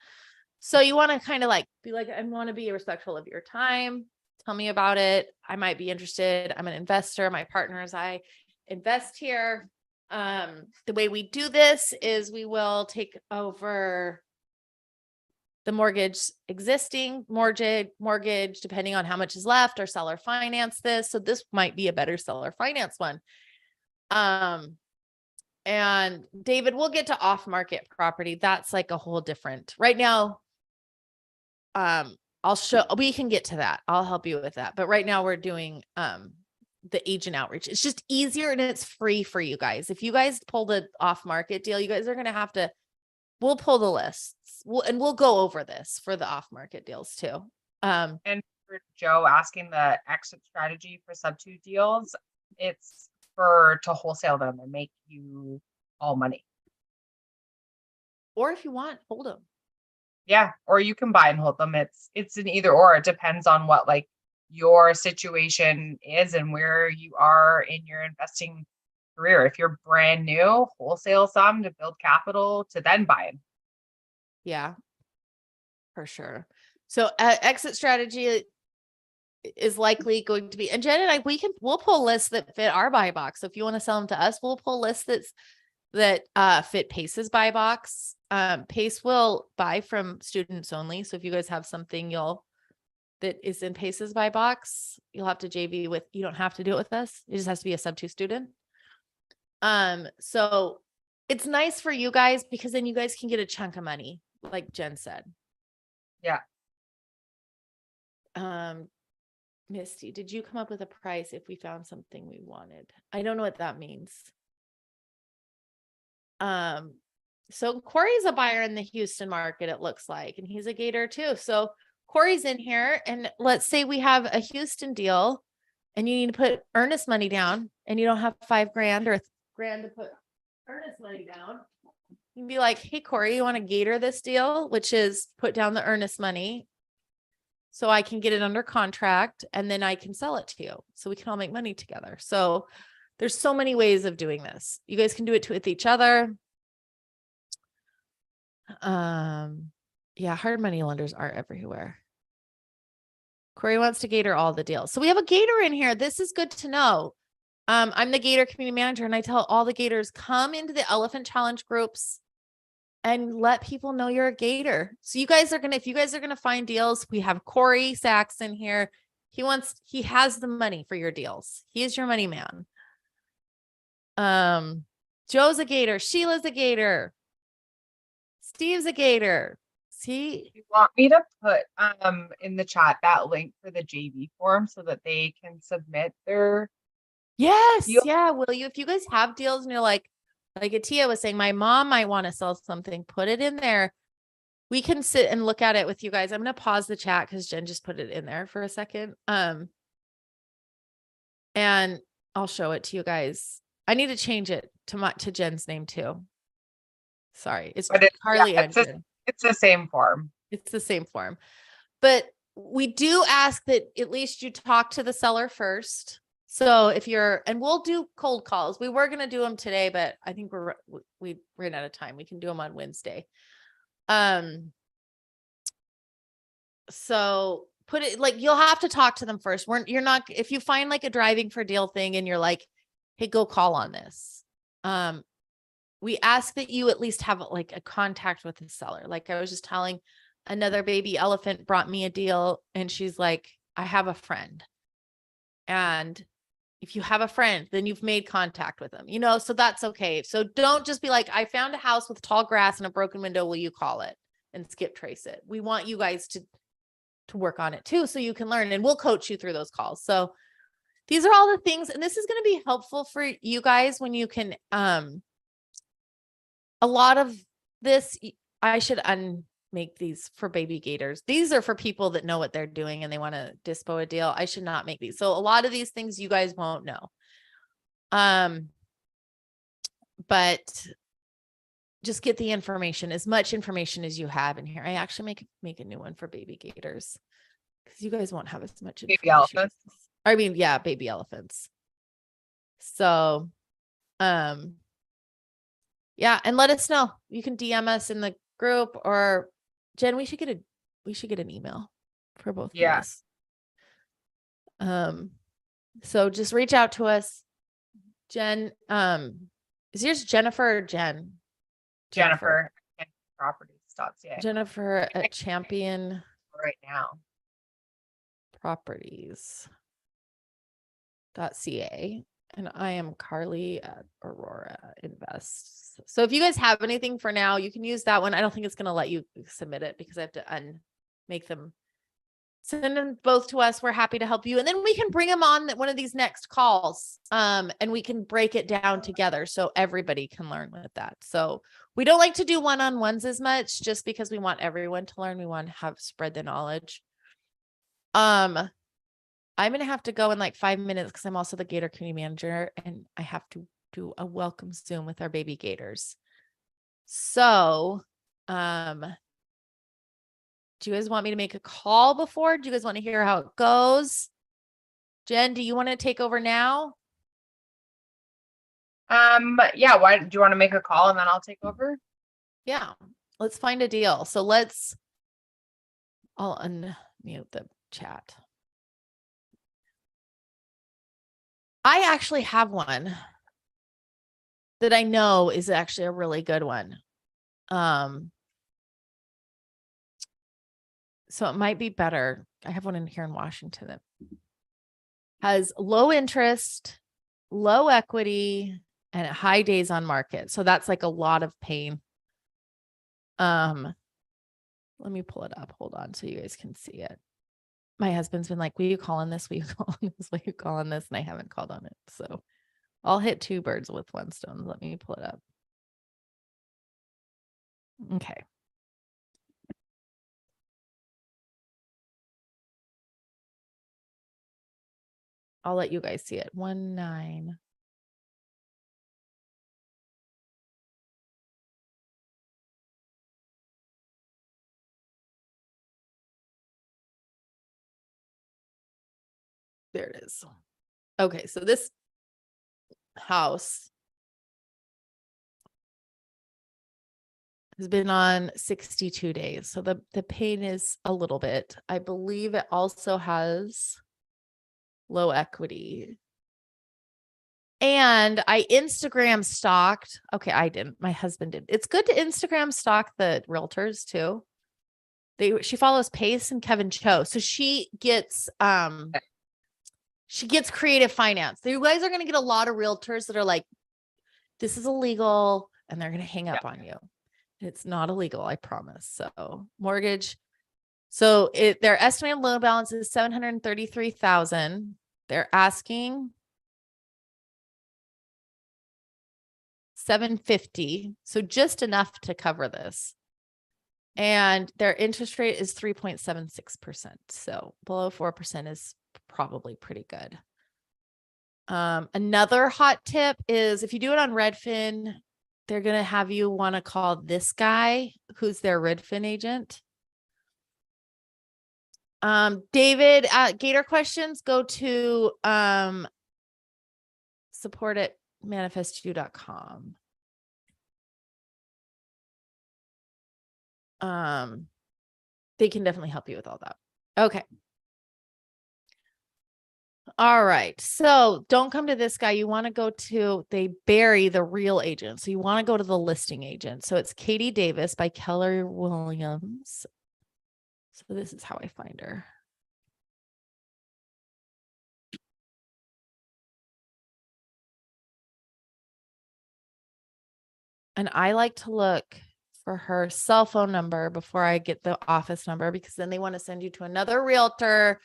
So you want to kind of like, be like, I want to be respectful of your time. Tell me about it. I might be interested. I'm an investor. My partners, I invest here. The way we do this is we will take over the existing mortgage, depending on how much is left, or seller finance this. So this might be a better seller finance one. And David, we'll get to off-market property. That's like a whole different right now. We can get to that. I'll help you with that. But right now we're doing the agent outreach. It's just easier and it's free for you guys. If you guys pull the off market deal, you guys are going to have to, we'll pull the lists. We'll go over this for the off market deals too. And for Joe asking the exit strategy for sub 2 deals, it's to wholesale them and make you all money. Or if you want, hold them. Yeah, or you can buy and hold them. It's an either or. It depends on what like your situation is and where you are in your investing career. If you're brand new, wholesale some to build capital to then buy them. Yeah, for sure. So exit strategy is likely going to be, and Jen and I, we'll pull lists that fit our buy box. So if you want to sell them to us, we'll pull lists that fit Pace's buy box. Pace will buy from students only. So if you guys have something that is in Pace's buy box, you'll have to JV with, you don't have to do it with us. It just has to be a sub 2 student. So it's nice for you guys because then you guys can get a chunk of money, like Jen said. Yeah. Misty, did you come up with a price if we found something we wanted? I don't know what that means. So Corey's a buyer in the Houston market, it looks like, and he's a Gator too. So Corey's in here, and let's say we have a Houston deal and you need to put earnest money down and you don't have $5,000 or $1,000 to put earnest money down. You can be like, hey, Corey, you want to Gator this deal, which is put down the earnest money so I can get it under contract and then I can sell it to you. So we can all make money together. So there's so many ways of doing this. You guys can do it with each other. Yeah, hard money lenders are everywhere. Corey wants to Gator all the deals. So we have a Gator in here. This is good to know. I'm the Gator community manager, and I tell all the Gators, come into the Elephant Challenge groups and let people know you're a Gator. So you guys are going to, if you guys are going to find deals, we have Corey Saxon here. He has the money for your deals. He is your money man. Joe's a Gator. Sheila's a Gator. Steve's a Gator. See, You want me to put in the chat that link for the JV form so that they can submit their yes, deal? yeah. Will you, if you guys have deals and you're like Atia was saying, my mom might want to sell something, put it in there. We can sit and look at it with you guys. I'm going to pause the chat because Jen just put it in there for a second. And I'll show it to you guys. I need to change it to Jen's name too. Sorry. It's Carly Edgen. It's the same form. It's the same form, but we do ask that at least you talk to the seller first. So if and we'll do cold calls. We were going to do them today, but I think we ran out of time. We can do them on Wednesday. So put it like, you'll have to talk to them first. You're not, if you find like a driving for deal thing and you're like, hey, go call on this. We ask that you at least have like a contact with the seller. Like I was just telling, another baby elephant brought me a deal and she's like, I have a friend. And if you have a friend, then you've made contact with them, so that's okay. So don't just be like, I found a house with tall grass and a broken window. Will you call it and skip trace it? We want you guys to work on it too, so you can learn, and we'll coach you through those calls. So these are all the things, and this is going to be helpful for you guys when you can, a lot of this, I should make these for baby Gators. These are for people that know what they're doing and they want to dispo a deal. I should not make these. So a lot of these things you guys won't know. But just get the information, as much information as you have in here. I actually make a new one for baby Gators because you guys won't have as much information. Baby elephants. I mean, yeah, baby elephants. So, yeah, and let us know. You can DM us in the group, or Jen, we should get an email for both of us. So just reach out to us. Jen, is yours Jennifer or Jen? Jennifer Properties.ca. Jennifer at Champion right now. Properties.ca. And I am Carly at Aurora Invest. So if you guys have anything for now, you can use that one. I don't think it's going to let you submit it because I have to make them send them both to us. We're happy to help you. And then we can bring them on one of these next calls. And we can break it down together so everybody can learn with that. So we don't like to do one-on-ones as much just because we want everyone to learn. We want to have spread the knowledge. I'm going to have to go in like 5 minutes because I'm also the Gator community manager and I have to do a welcome Zoom with our baby gators. So, do you guys want me to make a call before? Do you guys want to hear how it goes? Jen, do you want to take over now? Yeah, why do you want to make a call and then I'll take over? Yeah, let's find a deal. So I'll unmute the chat. I actually have one that I know is actually a really good one. So it might be better. I have one in here in Washington that has low interest, low equity, and high days on market. So that's like a lot of pain. Let me pull it up. Hold on so you guys can see it. My husband's been like, will you call on this? Will you call on this? Will you call on this? And I haven't called on it. So I'll hit 2 birds with 1 stone. Let me pull it up. Okay. I'll let you guys see it. 1-9. There it is. Okay, so this house has been on 62 days. So the pain is a little bit. I believe it also has low equity. And I Instagram stalked. Okay, I didn't. My husband did. It's good to Instagram stalk the realtors too. She follows Pace and Kevin Cho. So she gets creative finance. So you guys are going to get a lot of realtors that are like, this is illegal, and they're going to hang up on you. It's not illegal, I promise. So mortgage. So their estimated loan balance is $733,000. They're asking $750,000. So just enough to cover this. And their interest rate is 3.76%. So below 4% is probably pretty good. Another hot tip is if you do it on Redfin, they're going to have you want to call this guy who's their Redfin agent. David, Gator questions, go to support at manifestu.com. They can definitely help you with all that. Okay. All right. So don't come to this guy. You want to go to, they bury the real agent. So you want to go to the listing agent. So it's Katie Davis by Keller Williams. So this is how I find her. And I like to look for her cell phone number before I get the office number, because then they want to send you to another realtor.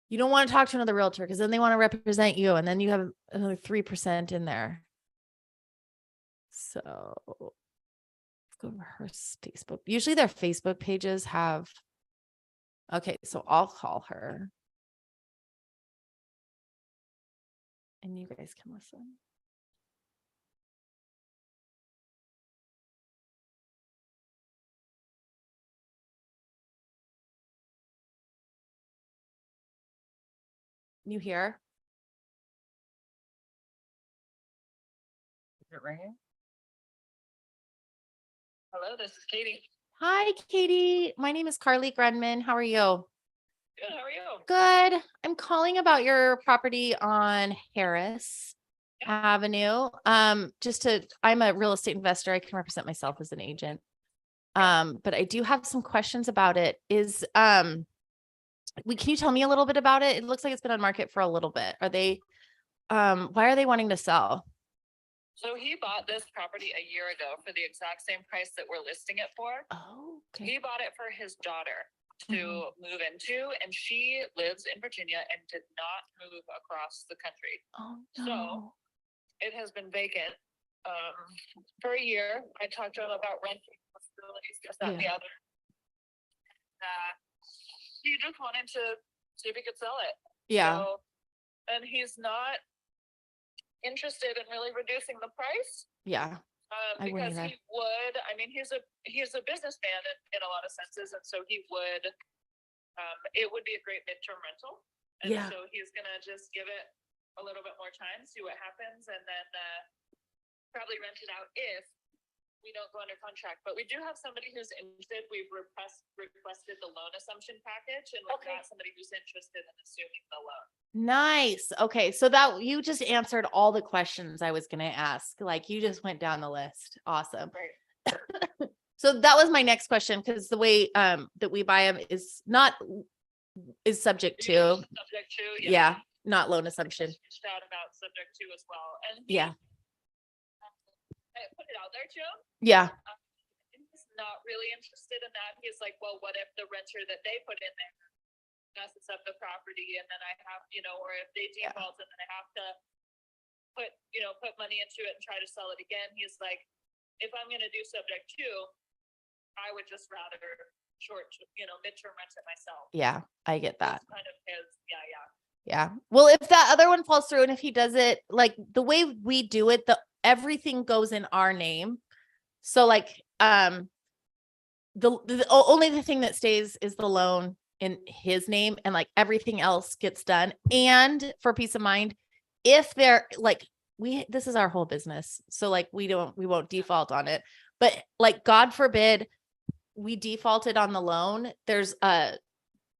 You don't want to talk to another realtor because then they want to represent you. And then you have another 3% in there. So let's go to her Facebook. Usually their Facebook pages have, okay, so I'll call her. And you guys can listen. You hear? Is it ringing? Hello, this is Katie. Hi, Katie. My name is Carly Grunman. How are you? Good. How are you? Good. I'm calling about your property on Harris Avenue. I'm a real estate investor. I can represent myself as an agent. But I do have some questions about it. Can you tell me a little bit about it? It looks like it's been on market for a little bit. Why are they wanting to sell? So he bought this property a year ago for the exact same price that we're listing it for. Oh, okay. He bought it for his daughter to Mhm. move into, and she lives in Virginia and did not move across the country. Oh, So- no. It has been vacant for a year. I talked to him about renting possibilities, this, that, and the other. He just wanted to see if he could sell it. Yeah. So, and he's not interested in really reducing the price. Yeah. I wouldn't Because either. he would, I mean, he's a businessman in a lot of senses, and so he would, it would be a great midterm rental. And Yeah. so he's gonna just give it a little bit more time, see what happens, and then probably rent it out if we don't go under contract. But we do have somebody who's interested. We've requested the loan assumption package, and we've Okay. got somebody who's interested in assuming the loan. Nice. Okay. So that you just answered all the questions I was going to ask. Like you just went down the list. Awesome. Right. So that was my next question because the way that we buy them is subject to, Subject to, yeah, not loan assumption. Reached out about subject to as well, and Yeah. I put it out there to him. Yeah. He's not really interested in that. He's like, well, what if the renter that they put in there messes up the property, and then I have, or if they Yeah. default and then I have to put money into it and try to sell it again. He's like, if I'm going to do subject to, I would just rather midterm rent it myself. Yeah. I get that. That's kind of his, yeah. Yeah. Well, if that other one falls through and if he does it like the way we do it, everything goes in our name. So like, the only the thing that stays is the loan in his name and like everything else gets done. And for peace of mind, if they're like, this is our whole business. So like, we won't default on it, but like, God forbid we defaulted on the loan. There's a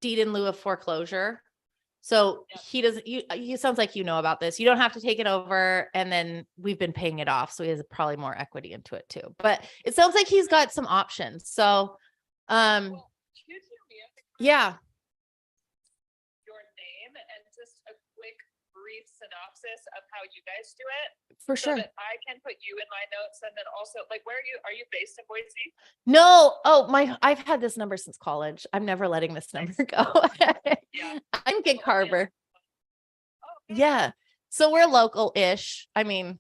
deed in lieu of foreclosure. So Yep. he doesn't, you sounds like you know about this. You don't have to take it over and then we've been paying it off. So he has probably more equity into it too, but it sounds like he's got some options. So, Well, could you yeah, your name and just a quick brief synopsis of how you guys do it, for so sure. that I can put you in my notes, and then also like, where are you based in Boise? No. Oh, I've had this number since college. I'm never letting this number go. Yeah. I'm Gig Harbor. Oh, okay. Yeah. So we're local-ish. I mean,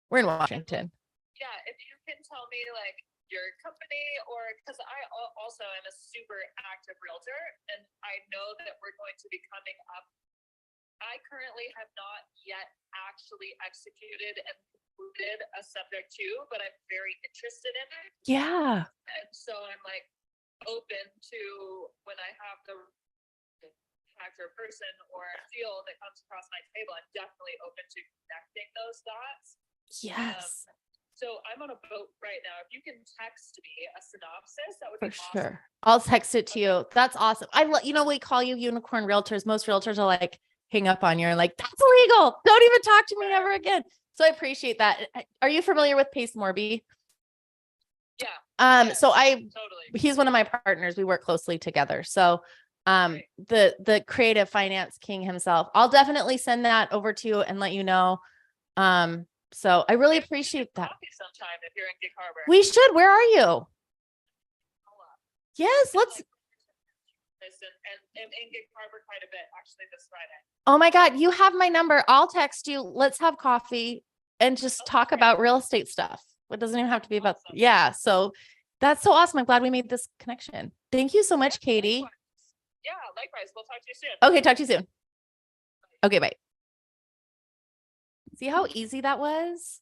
we're in Washington. Yeah, if you can tell me like your company, or because I also am a super active realtor, and I know that we're going to be coming up. I currently have not yet actually executed and concluded a subject to, but I'm very interested in it. Yeah. And so I'm like open to when I have the factor person or deal that comes across my table, I'm definitely open to connecting those dots. Yes. So I'm on a boat right now. If you can text me a synopsis, that would For be awesome. sure. I'll text it to you. That's awesome. We call you unicorn realtors. Most realtors are like, hang up on you and like, that's illegal. Don't even talk to me ever again. So I appreciate that. Are you familiar with Pace Morby? Yeah. So Totally. he's one of my partners. We work closely together. So, Great. the creative finance king himself, I'll definitely send that over to you and let you know. So I really Maybe we should appreciate do that. coffee sometime if you're in Gig Harbor. We should. Where are you? Yes, let's. And in Gig Harbor quite a bit actually this Friday. Oh my God, you have my number. I'll text you. Let's have coffee and just talk Okay. about real estate stuff. It doesn't even have to be about, Awesome. yeah. So that's so awesome. I'm glad we made this connection. Thank you so much, Katie. Likewise. Yeah, likewise. We'll talk to you soon. Okay, talk to you soon. Okay, bye. See how easy that was?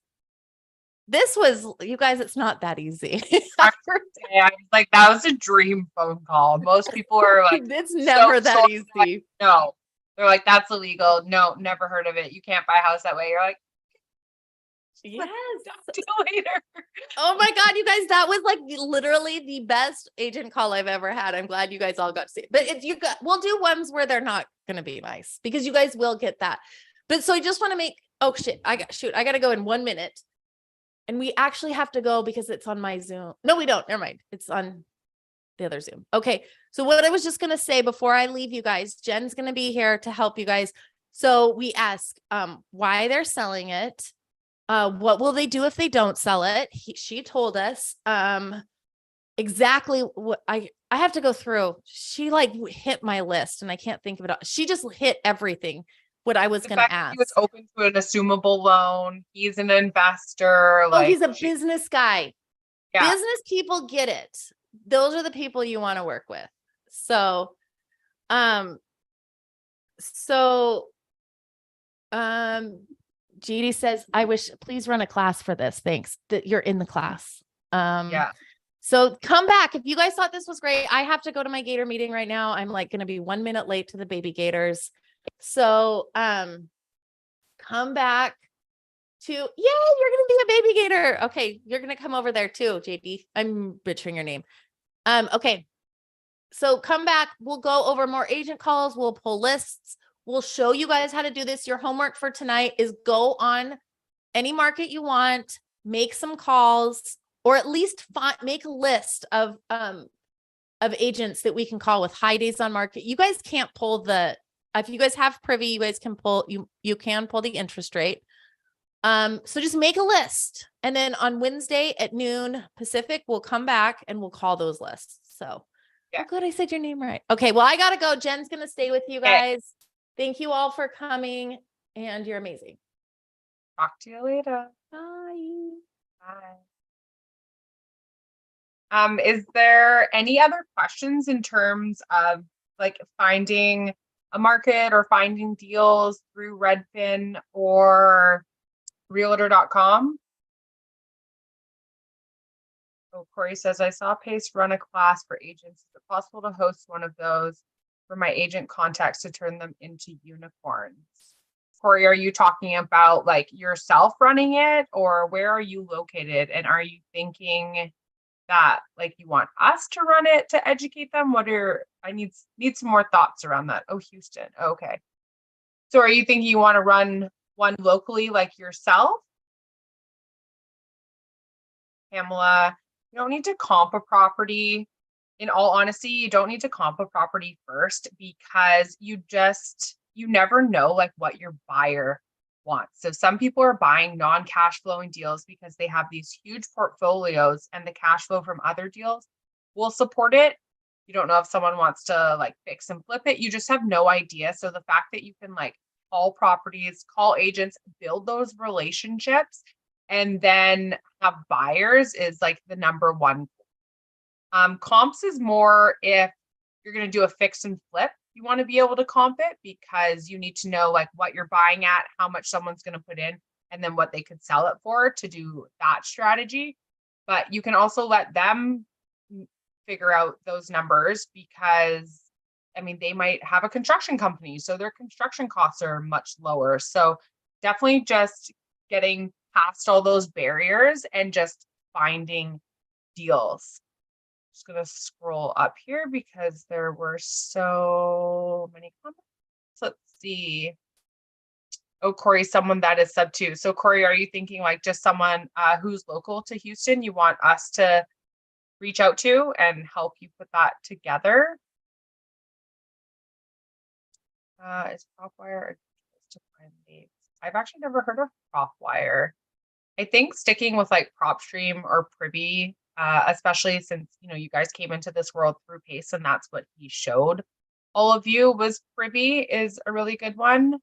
This was, you guys, it's not that easy. Yeah, I was like, that was a dream phone call. Most people are like, It's never that so easy. no. They're like, that's illegal. No, never heard of it. You can't buy a house that way. You're like, Yes. talk to you later. Oh my God, you guys, that was like literally the best agent call I've ever had. I'm glad you guys all got to see it. But we'll do ones where they're not going to be nice because you guys will get that. But so I just want to make, oh shit, I got to go in 1 minute. And we actually have to go because it's on my Zoom. No, we don't. Never mind. It's on the other Zoom. Okay. So what I was just going to say before I leave you guys, Jen's going to be here to help you guys. So we ask why they're selling it. What will they do if they don't sell it? She told us. exactly what I have to go through. She like hit my list and I can't think of it all. She just hit everything what I was The going to fact that he was ask. open to an assumable loan, he's an investor, Oh, he's like a business guy. yeah, Business people get it. Those are the people you want to work with. So, um, so, um, GD says, I wish, please run a class for this. Thanks that you're in the class. yeah. So come back. If you guys thought this was great, I have to go to my gator meeting right now. I'm like going to be 1 minute late to the baby gators. So, come back to, yeah, you're going to be a baby gator. Okay. You're going to come over there too, JB. I'm butchering your name. Okay. So come back. We'll go over more agent calls. We'll pull lists. We'll show you guys how to do this. Your homework for tonight is go on any market you want, make some calls, or at least make a list of agents that we can call with high days on market. You guys can't pull if you guys have Privy, you guys can pull, you can pull the interest rate. So just make a list. And then on Wednesday at noon Pacific, we'll come back and we'll call those lists. So Yeah. oh, good. I said your name right. Okay. Well, I got to go. Jen's going to stay with you guys. Thank you all for coming and you're amazing. Talk to you later. Bye. Bye. Is there any other questions in terms of like finding a market or finding deals through Redfin or realtor.com? Oh, Corey says, I saw Pace run a class for agents. Is it possible to host one of those for my agent contacts to turn them into unicorns? Corey, are you talking about like yourself running it, or where are you located? And are you thinking that like you want us to run it to educate them? I need some more thoughts around that. Oh, Houston. Okay. So are you thinking you want to run one locally like yourself? Pamela, you don't need to comp a property. In all honesty, you don't need to comp a property first because you never know like what your buyer wants. So some people are buying non-cash flowing deals because they have these huge portfolios and the cash flow from other deals will support it. You don't know if someone wants to like fix and flip it. You just have no idea. So the fact that you can like call properties, call agents, build those relationships, and then have buyers is like the number one. Comps is more if you're going to do a fix and flip, you want to be able to comp it because you need to know like what you're buying at, how much someone's going to put in, and then what they could sell it for to do that strategy. But you can also let them figure out those numbers because I mean, they might have a construction company, so their construction costs are much lower. So definitely just getting past all those barriers and just finding deals. Just gonna scroll up here because there were so many comments. Let's see. Oh, Corey, someone that is sub 2. So Corey, are you thinking like just someone who's local to Houston you want us to reach out to and help you put that together? Is PropWire to find leads? I've actually never heard of PropWire. I think sticking with like PropStream or Privy, especially since you guys came into this world through Pace and that's what he showed all of you was Privy is a really good one.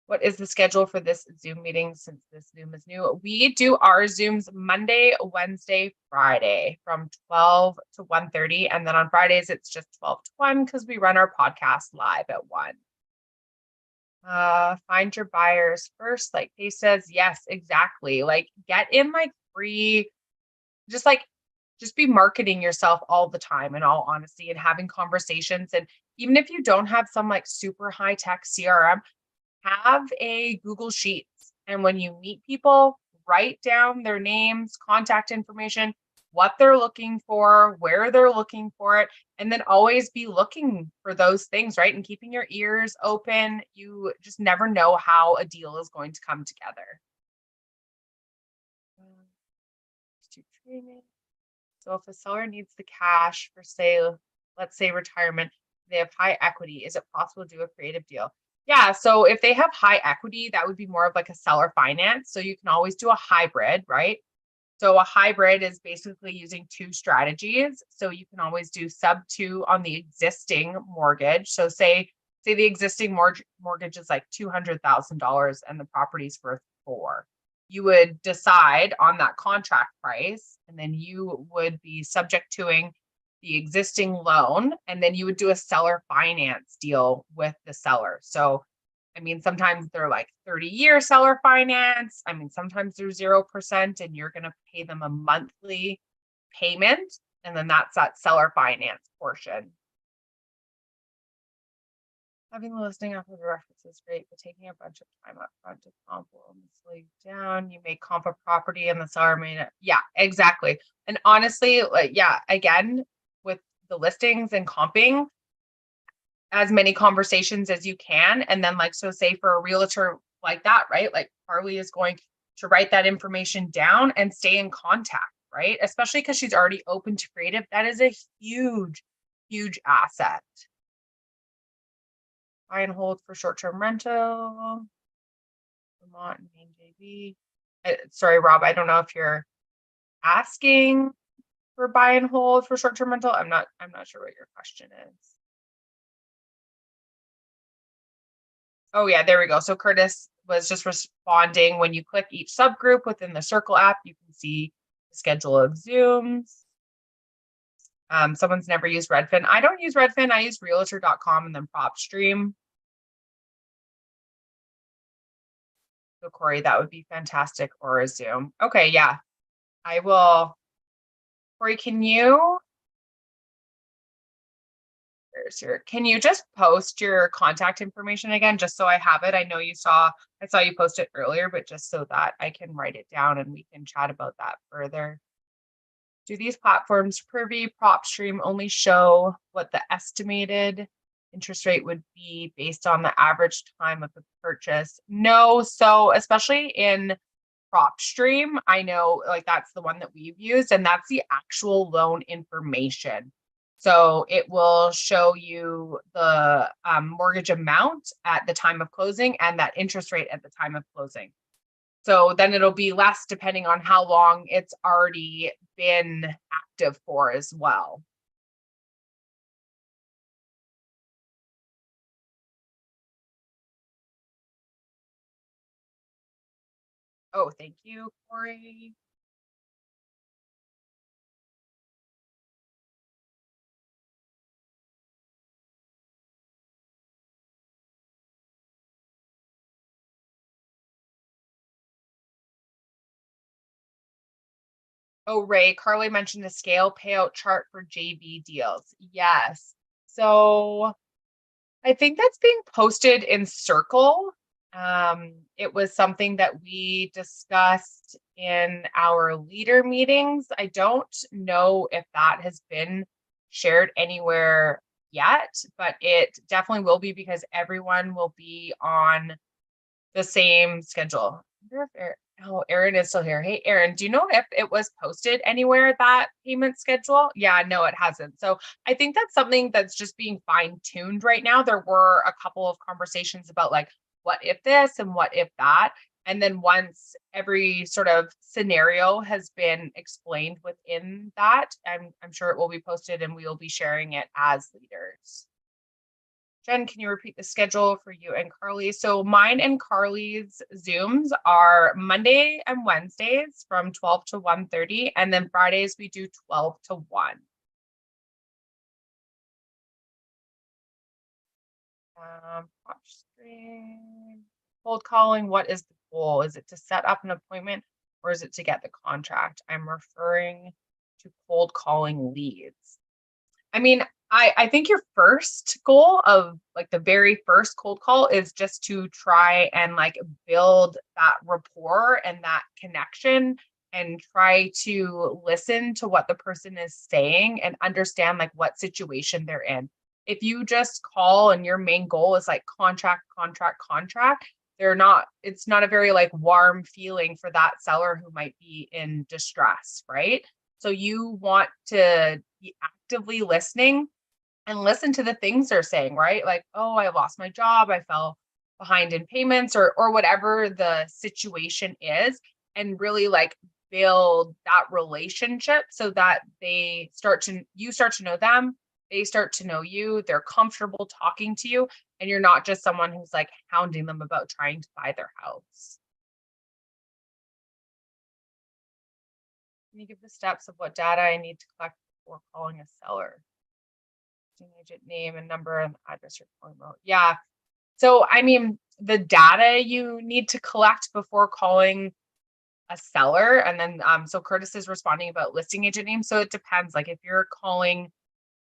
What is the schedule for this Zoom meeting since this Zoom is new? We do our Zooms Monday, Wednesday, Friday from 12 to 1:30. And then on Fridays, it's just 12 to 1 because we run our podcast live at 1. Find your buyers first. Like Pace says, yes, exactly. Like get in like free, just be marketing yourself all the time in all honesty and having conversations. And even if you don't have some like super high tech CRM, have a Google Sheets. And when you meet people, write down their names, contact information, what they're looking for, where they're looking for it, and then always be looking for those things, right? And keeping your ears open. You just never know how a deal is going to come together. So if a seller needs the cash for sale, let's say retirement, they have high equity, is it possible to do a creative deal? Yeah, so if they have high equity, that would be more of like a seller finance. So you can always do a hybrid, right? So a hybrid is basically using two strategies. So you can always do sub 2 on the existing mortgage. So say the existing mortgage is like $200,000 and the property's worth 4. You would decide on that contract price, and then you would be subject toing the existing loan, and then you would do a seller finance deal with the seller. So I mean, sometimes they're like 30-year seller finance. I mean, sometimes they're 0% and you're going to pay them a monthly payment. And then that's that seller finance portion. Having the listing after the reference is great, but taking a bunch of time up front to comp will slow down. You may comp a property and the seller may not. Yeah, exactly. And honestly, like, yeah, again, with the listings and comping, as many conversations as you can. And then like, so say for a realtor like that, right? Like Carly is going to write that information down and stay in contact, right? Especially because she's already open to creative. That is a huge, huge asset. Buy and hold for short-term rental. Vermont and Maine JV. Sorry, Rob, I don't know if you're asking for buy and hold for short-term rental. I'm not sure what your question is. Oh yeah, there we go. So Curtis was just responding. When you click each subgroup within the Circle app, you can see the schedule of Zooms. Someone's never used Redfin. I don't use Redfin. I use realtor.com and then PropStream. So Corey, that would be fantastic, or a Zoom. Okay, yeah, I will. Corey, can you just post your contact information again, just so I have it? I know I saw you post it earlier, but just so that I can write it down and we can chat about that further. Do these platforms, Privy, PropStream, only show what the estimated interest rate would be based on the average time of the purchase? No. So especially in PropStream, I know like that's the one that we've used, and that's the actual loan information. So it will show you the mortgage amount at the time of closing and that interest rate at the time of closing. So then it'll be less depending on how long it's already been active for as well. Oh, thank you, Corey. Oh, Ray, Carly mentioned the scale payout chart for JV deals. Yes. So I think that's being posted in Circle. It was something that we discussed in our leader meetings. I don't know if that has been shared anywhere yet, but it definitely will be because everyone will be on the same schedule. I wonder if Aaron is still here. Hey, Aaron, do you know if it was posted anywhere, that payment schedule? Yeah, no, it hasn't. So I think that's something that's just being fine-tuned right now. There were a couple of conversations about like, what if this and what if that? And then once every sort of scenario has been explained within that, I'm sure it will be posted and we will be sharing it as leaders. Jen, can you repeat the schedule for you and Carly? So mine and Carly's Zooms are Monday and Wednesdays from 12 to 1:30, and then Fridays we do 12 to 1. Cold calling, what is the goal? Is it to set up an appointment or is it to get the contract? I'm referring to cold calling leads. I mean, I think your first goal of like the very first cold call is just to try and like build that rapport and that connection and try to listen to what the person is saying and understand like what situation they're in. If you just call and your main goal is like contract, it's not a very like warm feeling for that seller who might be in distress, right? So you want to be actively listening and listen to the things they're saying, right? Like, oh, I lost my job, I fell behind in payments, or whatever the situation is, and really like build that relationship so that you start to know them, they start to know you, they're comfortable talking to you, and you're not just someone who's like hounding them about trying to buy their house. Can you give the steps of what data I need to collect before calling a seller? Agent name and number and address you're calling about. Yeah. So, I mean, the data you need to collect before calling a seller, and then so Curtis is responding about listing agent name. So it depends. Like if you're calling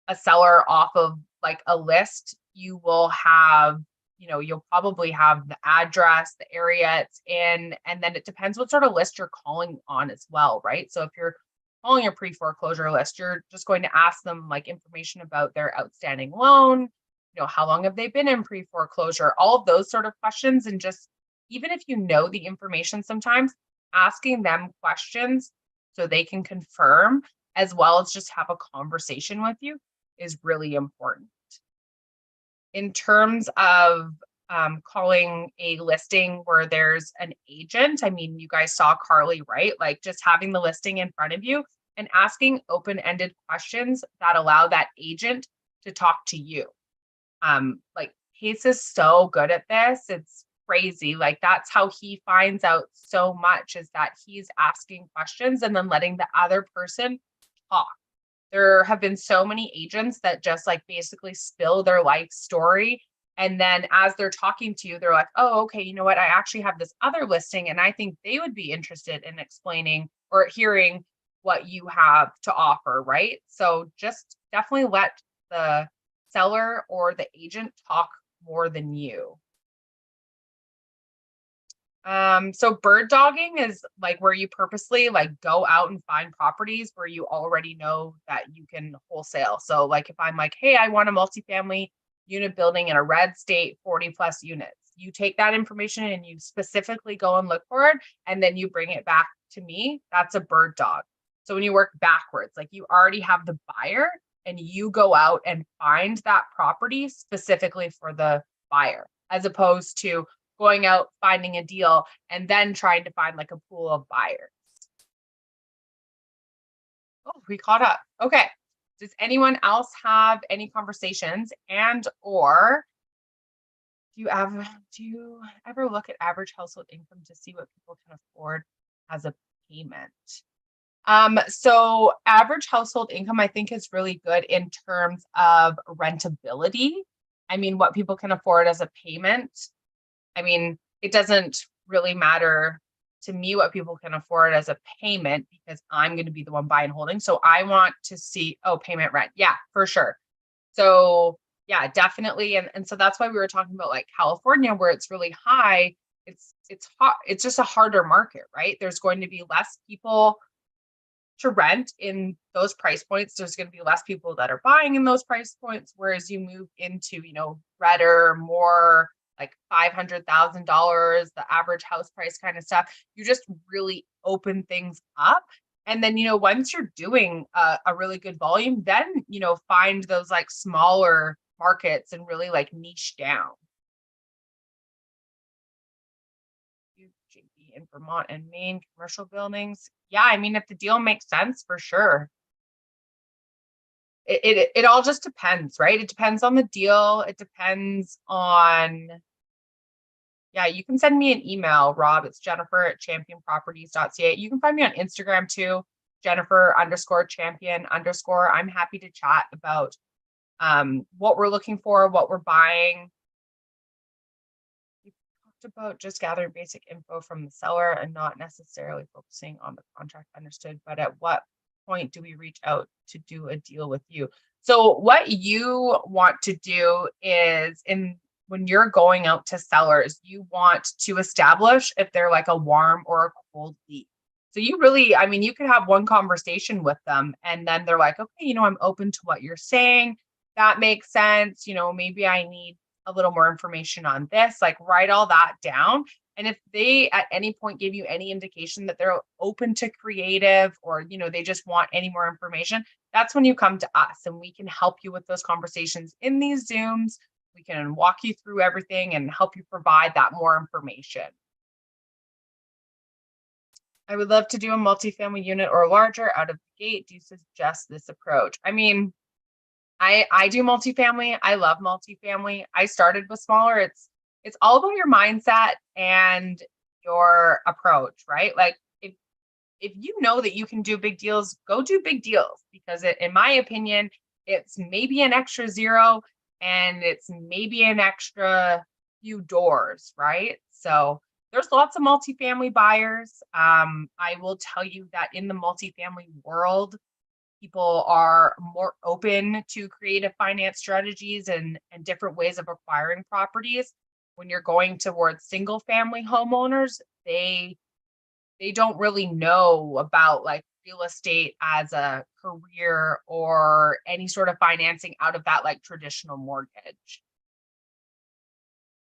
a seller off of like a list, you will have, you'll probably have the address, the area it's in, and then it depends what sort of list you're calling on as well, right? So if you're calling a pre-foreclosure list, you're just going to ask them like information about their outstanding loan, how long have they been in pre-foreclosure, all of those sort of questions. And just even if you know the information, sometimes asking them questions so they can confirm as well as just have a conversation with you is really important. In terms of calling a listing where there's an agent, I mean, you guys saw Carly, right? Like just having the listing in front of you and asking open-ended questions that allow that agent to talk to you. Like Case is so good at this. It's crazy. Like that's how he finds out so much, is that he's asking questions and then letting the other person talk. There have been so many agents that just like basically spill their life story. And then as they're talking to you, they're like, oh, okay, you know what? I actually have this other listing and I think they would be interested in explaining or hearing what you have to offer, right? So just definitely let the seller or the agent talk more than you. So bird dogging is like where you purposely like go out and find properties where you already know that you can wholesale. So like if I'm like, hey, I want a multifamily unit building in a red state, 40 plus units, you take that information and you specifically go and look for it, and then you bring it back to me. That's a bird dog. So when you work backwards, like you already have the buyer and you go out and find that property specifically for the buyer, as opposed to going out, finding a deal, and then trying to find like a pool of buyers. Oh, we caught up. Okay. Does anyone else have any conversations, and or do you ever look at average household income to see what people can afford as a payment? So average household income, I think, is really good in terms of rentability. I mean, what people can afford as a payment. I mean, it doesn't really matter to me what people can afford as a payment because I'm going to be the one buying and holding. So I want to see, payment rent. Yeah, for sure. So yeah, definitely. And so that's why we were talking about like California, where it's really high. It's hot. It's just a harder market, right? There's going to be less people to rent in those price points. There's going to be less people that are buying in those price points. Whereas you move into, redder, more like $500,000, the average house price kind of stuff, you just really open things up. And then, once you're doing a really good volume, then, find those like smaller markets and really like niche down. JB in Vermont and Maine, commercial buildings. Yeah, I mean, if the deal makes sense, for sure. It all just depends, right? It depends on the deal. It depends on, yeah, you can send me an email, Rob. It's Jennifer@championproperties.ca. You can find me on Instagram too, Jennifer_champion_. I'm happy to chat about what we're looking for, what we're buying. We talked about just gathering basic info from the seller and not necessarily focusing on the contract. Understood. But at what point do we reach out to do a deal with you? So what you want to do is when you're going out to sellers, you want to establish if they're like a warm or a cold lead. So you really, I mean, you could have one conversation with them and then they're like, okay, I'm open to what you're saying. That makes sense. Maybe I need a little more information on this, like write all that down. And if they at any point give you any indication that they're open to creative or, they just want any more information, that's when you come to us and we can help you with those conversations in these Zooms. We can walk you through everything and help you provide that more information. I would love to do a multifamily unit or larger out of the gate. Do you suggest this approach? I mean, I do multifamily. I love multifamily. I started with smaller. It's all about your mindset and your approach, right? Like if you know that you can do big deals, go do big deals because in my opinion, it's maybe an extra zero and it's maybe an extra few doors, right? So there's lots of multifamily buyers. I will tell you that in the multifamily world, people are more open to creative finance strategies and different ways of acquiring properties. When you're going towards single family homeowners, they don't really know about like real estate as a career or any sort of financing out of that like traditional mortgage.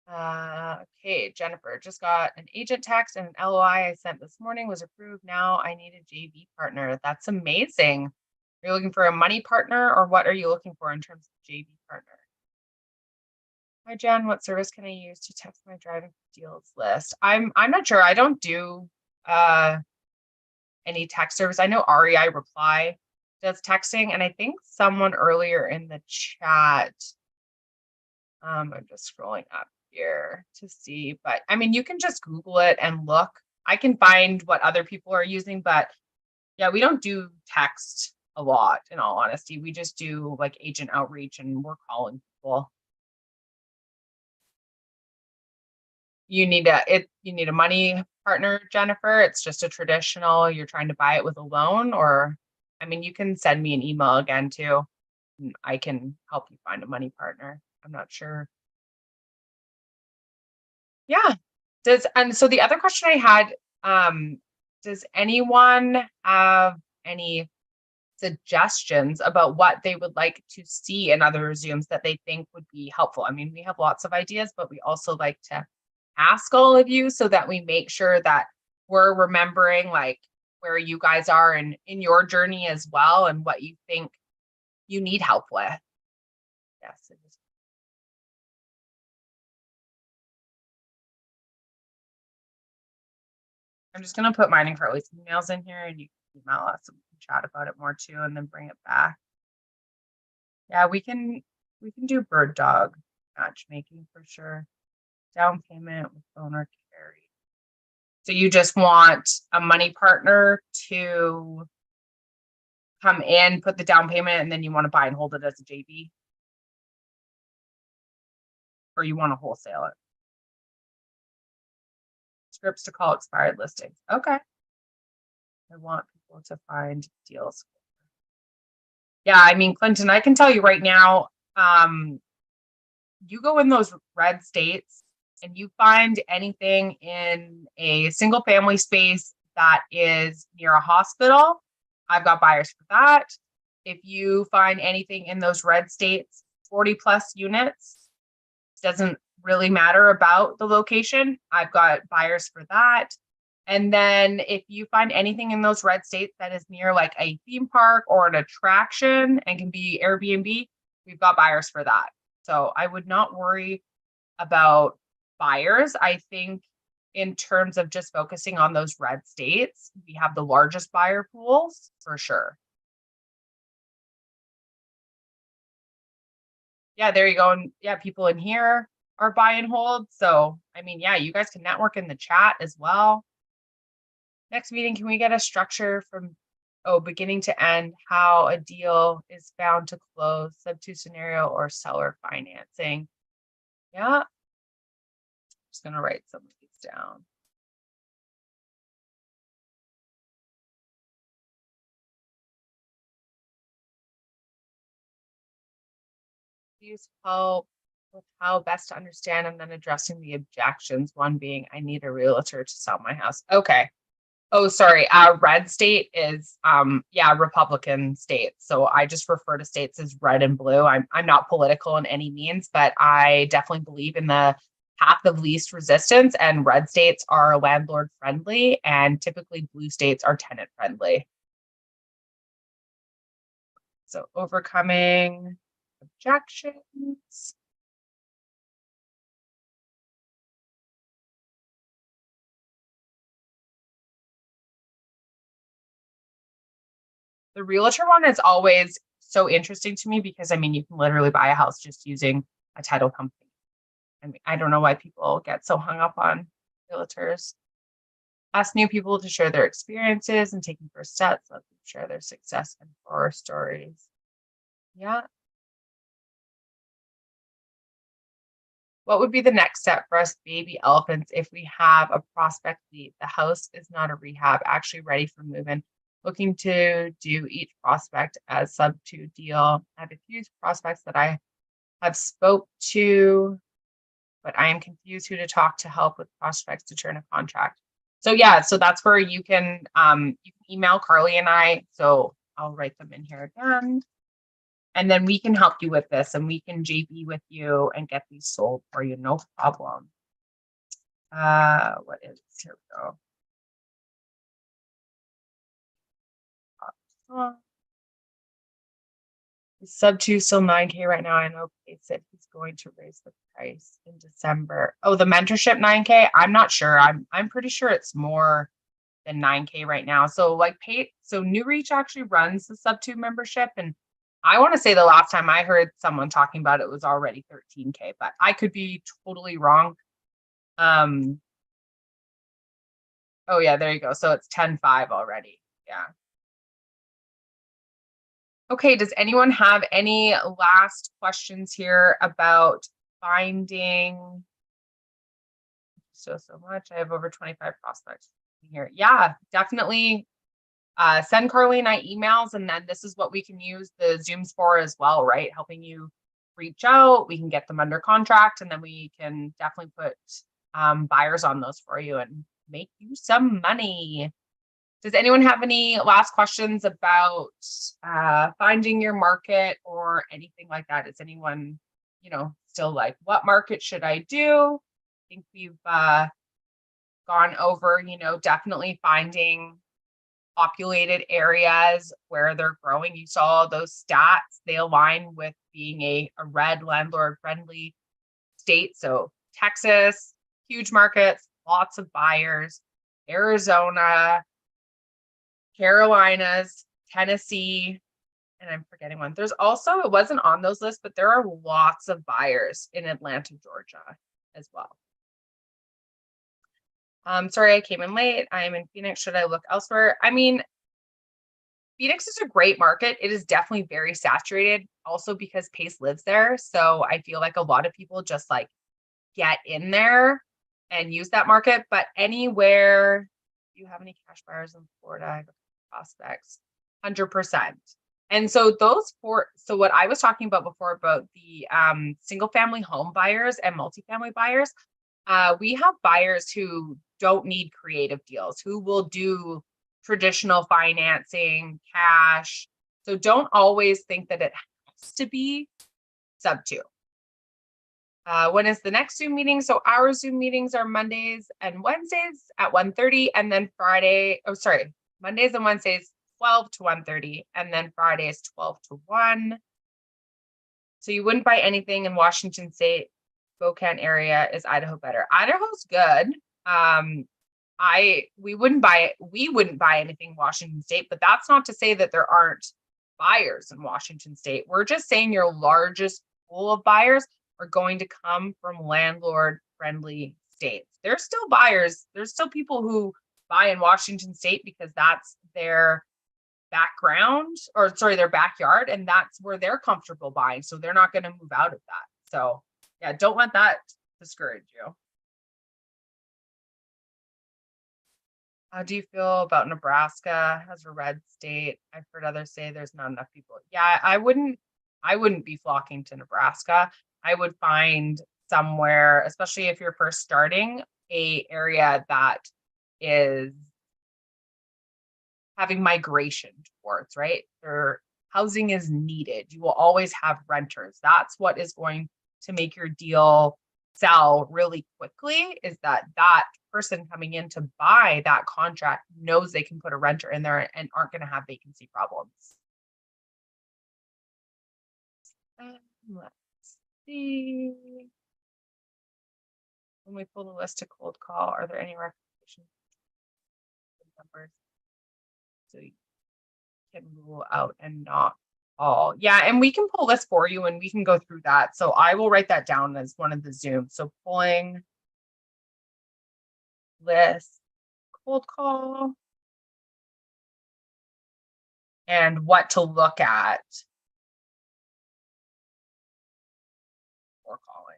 Okay, Jennifer just got an agent text and an LOI I sent this morning was approved. Now I need a JV partner. That's amazing. Are you looking for a money partner or what are you looking for in terms of JV partner? Hi Jen, what service can I use to text my driving deals list? I'm not sure. I don't do any text service. I know REI Reply does texting, and I think someone earlier in the chat. I'm just scrolling up here to see, but I mean, you can just Google it and look. I can find what other people are using, but yeah, we don't do text a lot. In all honesty, we just do like agent outreach, and we're calling people. You need a money partner, Jennifer. It's just a traditional, you're trying to buy it with a loan, or I mean, you can send me an email again too. And I can help you find a money partner. I'm not sure. Yeah. And so the other question I had, does anyone have any suggestions about what they would like to see in other Zooms that they think would be helpful? I mean, we have lots of ideas, but we also like to ask all of you so that we make sure that we're remembering like where you guys are in your journey as well and what you think you need help with. Yes. I'm just gonna put mine and Carly's emails in here and you can email us and we can chat about it more too and then bring it back. Yeah, we can do bird dog matchmaking for sure. Down payment with owner carry. So you just want a money partner to come in, put the down payment, and then you want to buy and hold it as a JV? Or you want to wholesale it? Scripts to call expired listings. Okay. I want people to find deals. Yeah, I mean, Clinton, I can tell you right now, you go in those red states and you find anything in a single family space that is near a hospital, I've got buyers for that. If you find anything in those red states, 40 plus units, doesn't really matter about the location, I've got buyers for that. And then if you find anything in those red states that is near like a theme park or an attraction and can be Airbnb, we've got buyers for that. So I would not worry about buyers. I think in terms of just focusing on those red states, we have the largest buyer pools for sure. Yeah, there you go. And yeah, people in here are buy and hold. So, I mean, yeah, you guys can network in the chat as well. Next meeting, can we get a structure from beginning to end, how a deal is found to close, sub two scenario or seller financing? Yeah. Just gonna write some of these down. Use help with how best to understand and then addressing the objections. One being, I need a realtor to sell my house. Okay. Oh, sorry. Red state is, yeah, Republican state. So I just refer to states as red and blue. I'm not political in any means, but I definitely believe in the path of least resistance, and red states are landlord friendly and typically blue states are tenant friendly. So overcoming objections. The realtor one is always so interesting to me because I mean, you can literally buy a house just using a title company. I mean, I don't know why people get so hung up on realtors. Ask new people to share their experiences and taking first steps. Let them share their success and horror stories. Yeah. What would be the next step for us baby elephants if we have a prospect lead? The house is not a rehab, actually ready for move-in. Looking to do each prospect as sub 2 deal. I have a few prospects that I have spoke to, but I am confused who to talk to help with prospects to turn a contract. So yeah, so that's where you can email Carly and I. So I'll write them in here again. And then we can help you with this and we can JV with you and get these sold for you. No problem. What is, here we go. Sub 2 still 9K right now. I know Kate said he's going to raise the price in December. Oh, the mentorship 9K. I'm not sure. I'm pretty sure it's more than 9K right now. So like New Reach actually runs the sub 2 membership, and I want to say the last time I heard someone talking about it was already 13K, but I could be totally wrong. Oh yeah, there you go. So it's 10.5 already. Yeah. Okay, does anyone have any last questions here about finding? So much. I have over 25 prospects here. Yeah, definitely send Carly and I emails, and then this is what we can use the Zooms for as well, right? Helping you reach out. We can get them under contract, and then we can definitely put buyers on those for you and make you some money. Does anyone have any last questions about finding your market or anything like that? Is anyone, still like, what market should I do? I think we've gone over, definitely finding populated areas where they're growing. You saw those stats. They align with being a red landlord friendly state. So Texas, huge markets, lots of buyers, Arizona, Carolinas, Tennessee, and I'm forgetting one. There's also, it wasn't on those lists, but there are lots of buyers in Atlanta, Georgia as well. Sorry, I came in late. I am in Phoenix. Should I look elsewhere? I mean, Phoenix is a great market. It is definitely very saturated, also because Pace lives there. So I feel like a lot of people just like get in there and use that market. But anywhere, do you have any cash buyers in Florida? Prospects, 100%. And so so what I was talking about before about the single family home buyers and multifamily buyers, we have buyers who don't need creative deals, who will do traditional financing, cash. So don't always think that it has to be sub 2. When is the next Zoom meeting? So our Zoom meetings are Mondays and Wednesdays at 1:30, and then Mondays and Wednesdays 12 to 1:30, and then Fridays 12 to 1. So you wouldn't buy anything in Washington State, Spokane area. Is Idaho better? Idaho's good. We wouldn't buy anything in Washington State, but that's not to say that there aren't buyers in Washington State. We're just saying your largest pool of buyers are going to come from landlord friendly states. There's still buyers. There's still people who buy in Washington State because that's their background, or their backyard, and that's where they're comfortable buying. So they're not going to move out of that. So yeah, don't let that discourage you. How do you feel about Nebraska as a red state? I've heard others say there's not enough people. Yeah, I wouldn't be flocking to Nebraska. I would find somewhere, especially if you're first starting, a area that is having migration towards, right? Their housing is needed. You will always have renters. That's what is going to make your deal sell really quickly, is that person coming in to buy that contract knows they can put a renter in there and aren't going to have vacancy problems. Let's see. When we pull the list to cold call, are there any recommendations? Numbers. So can rule out and not all. Yeah, and we can pull this for you and we can go through that. So I will write that down as one of the Zooms. So pulling list, cold call, and what to look at for calling.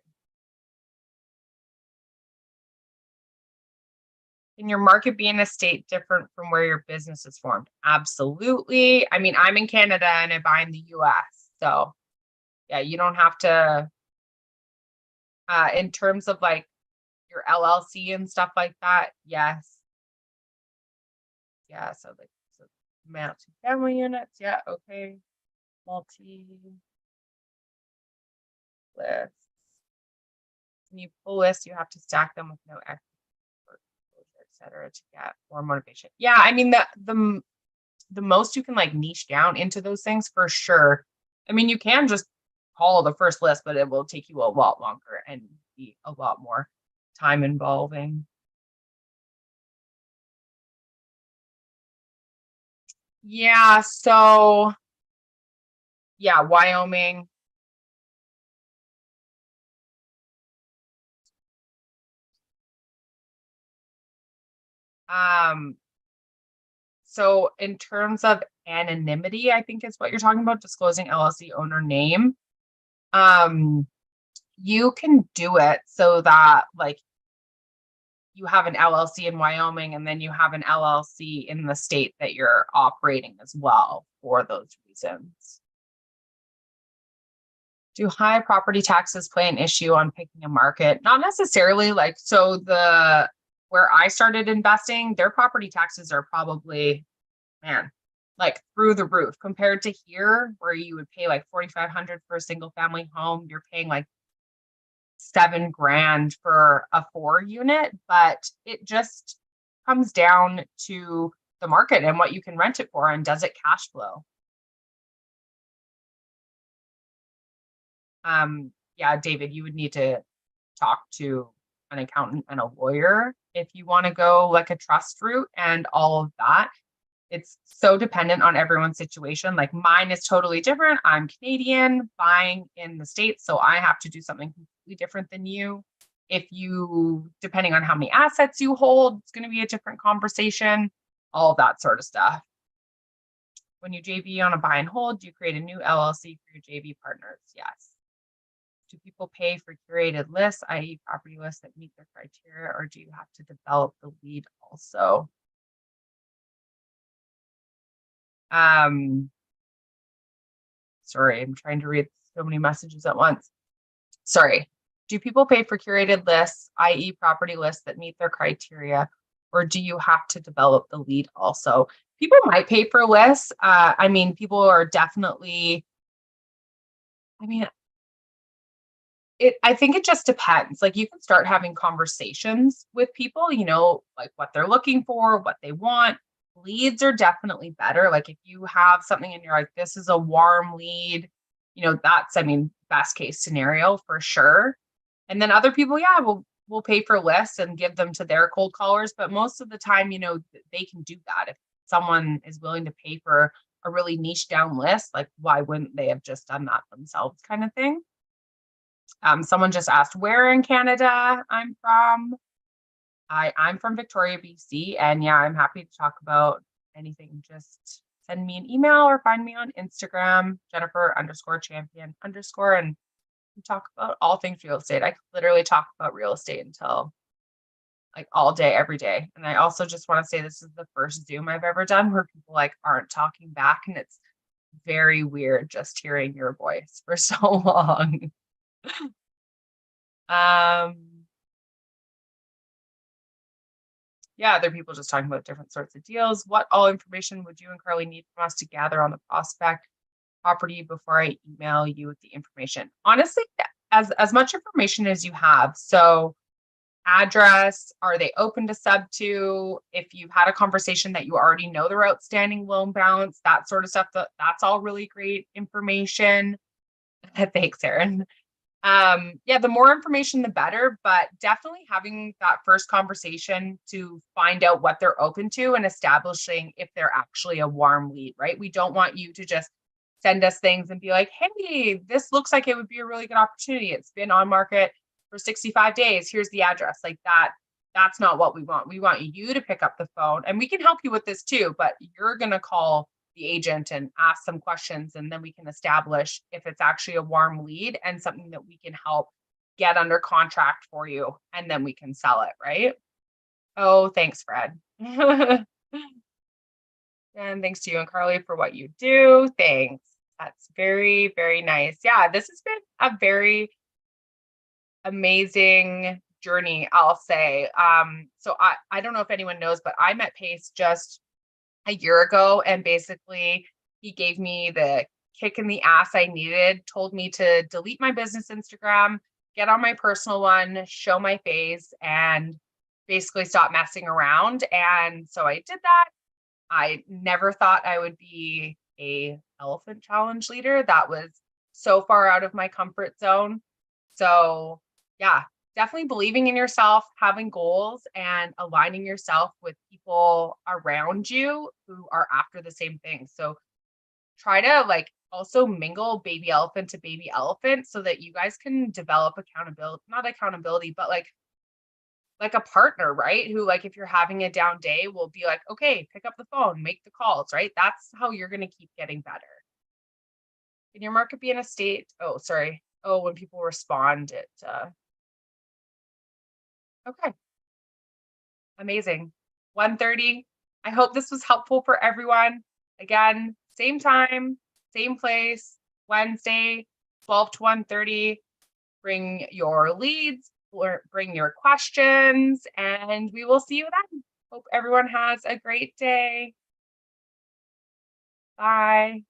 Can your market be in a state different from where your business is formed? Absolutely. I mean, I'm in Canada and I buy in the US. So yeah, you don't have to, in terms of like your LLC and stuff like that. Yes. Yeah. So like so multi-family units. Yeah. Okay. Multi list. When you pull lists, you have to stack them with no extra, etc., to get more motivation. Yeah, I mean the most you can like niche down into those things for sure. I mean, you can just call the first list, but it will take you a lot longer and be a lot more time involving. Yeah, so yeah, Wyoming. So in terms of anonymity, I think is what you're talking about, disclosing LLC owner name. You can do it so that like you have an LLC in Wyoming and then you have an LLC in the state that you're operating as well for those reasons. Do high property taxes play an issue on picking a market? Not necessarily. Like, so where I started investing, their property taxes are probably, man, like through the roof compared to here where you would pay like $4,500 for a single family home. You're paying like $7,000 for a 4-unit, but it just comes down to the market and what you can rent it for and does it cash flow. Yeah, David, you would need to talk to an accountant and a lawyer if you want to go like a trust route and all of that. It's so dependent on everyone's situation. Like mine is totally different. I'm Canadian, buying in the States, so I have to do something completely different than you. If you, depending on how many assets you hold, it's going to be a different conversation, all of that sort of stuff. When you JV on a buy and hold, do you create a new LLC for your JV partners? Yes. Do people pay for curated lists, i.e. property lists that meet their criteria, or do you have to develop the lead also? Sorry, I'm trying to read so many messages at once. Sorry. Do people pay for curated lists, i.e. property lists that meet their criteria, or do you have to develop the lead also? People might pay for lists. I mean, people are definitely, I mean, I think it just depends. Like you can start having conversations with people, you know, like what they're looking for, what they want. Leads are definitely better. Like if you have something and you're like, this is a warm lead, you know, that's, I mean, best case scenario for sure. And then other people, yeah, will pay for lists and give them to their cold callers. But most of the time, you know, they can do that. If someone is willing to pay for a really niche down list, like why wouldn't they have just done that themselves kind of thing? Someone just asked where in Canada I'm from. I'm from Victoria, BC, and yeah, I'm happy to talk about anything. Just send me an email or find me on Instagram, Jennifer_champion_, and we talk about all things real estate. I could literally talk about real estate until like all day, every day. And I also just want to say this is the first Zoom I've ever done where people like aren't talking back, and it's very weird just hearing your voice for so long. Yeah, other people just talking about different sorts of deals. What all information would you and Carly need from us to gather on the prospect property before I email you with the information? Honestly, as much information as you have. So address, are they open to sub to? If you've had a conversation that you already know their outstanding loan balance, that sort of stuff, that's all really great information. Thanks, Erin. Yeah, the more information, the better, but definitely having that first conversation to find out what they're open to and establishing if they're actually a warm lead, right? We don't want you to just send us things and be like, hey, this looks like it would be a really good opportunity. It's been on market for 65 days. Here's the address. Like that. That's not what we want. We want you to pick up the phone, and we can help you with this too, but you're going to call the agent and ask some questions, and then we can establish if it's actually a warm lead and something that we can help get under contract for you, and then we can sell it, right? Oh, thanks, Fred. And thanks to you and Carly for what you do. Thanks. That's very, very nice. Yeah, this has been a very amazing journey, I'll say. So I don't know if anyone knows, but I met Pace just a year ago, and basically he gave me the kick in the ass I needed, told me to delete my business Instagram, get on my personal one, show my face, and basically stop messing around. And so I did that. I never thought I would be a elephant challenge leader. That was so far out of my comfort zone. So yeah, definitely believing in yourself, having goals, and aligning yourself with people around you who are after the same thing. So try to like also mingle baby elephant to baby elephant so that you guys can develop accountability, not accountability, but like a partner, right? Who, like, if you're having a down day, will be like, okay, pick up the phone, make the calls, right? That's how you're going to keep getting better. Can your market be in a state? Oh, sorry. Oh, when people respond, okay. Amazing. 1:30. I hope this was helpful for everyone. Again, same time, same place, Wednesday, 12 to 1:30. Bring your leads or bring your questions, and we will see you then. Hope everyone has a great day. Bye.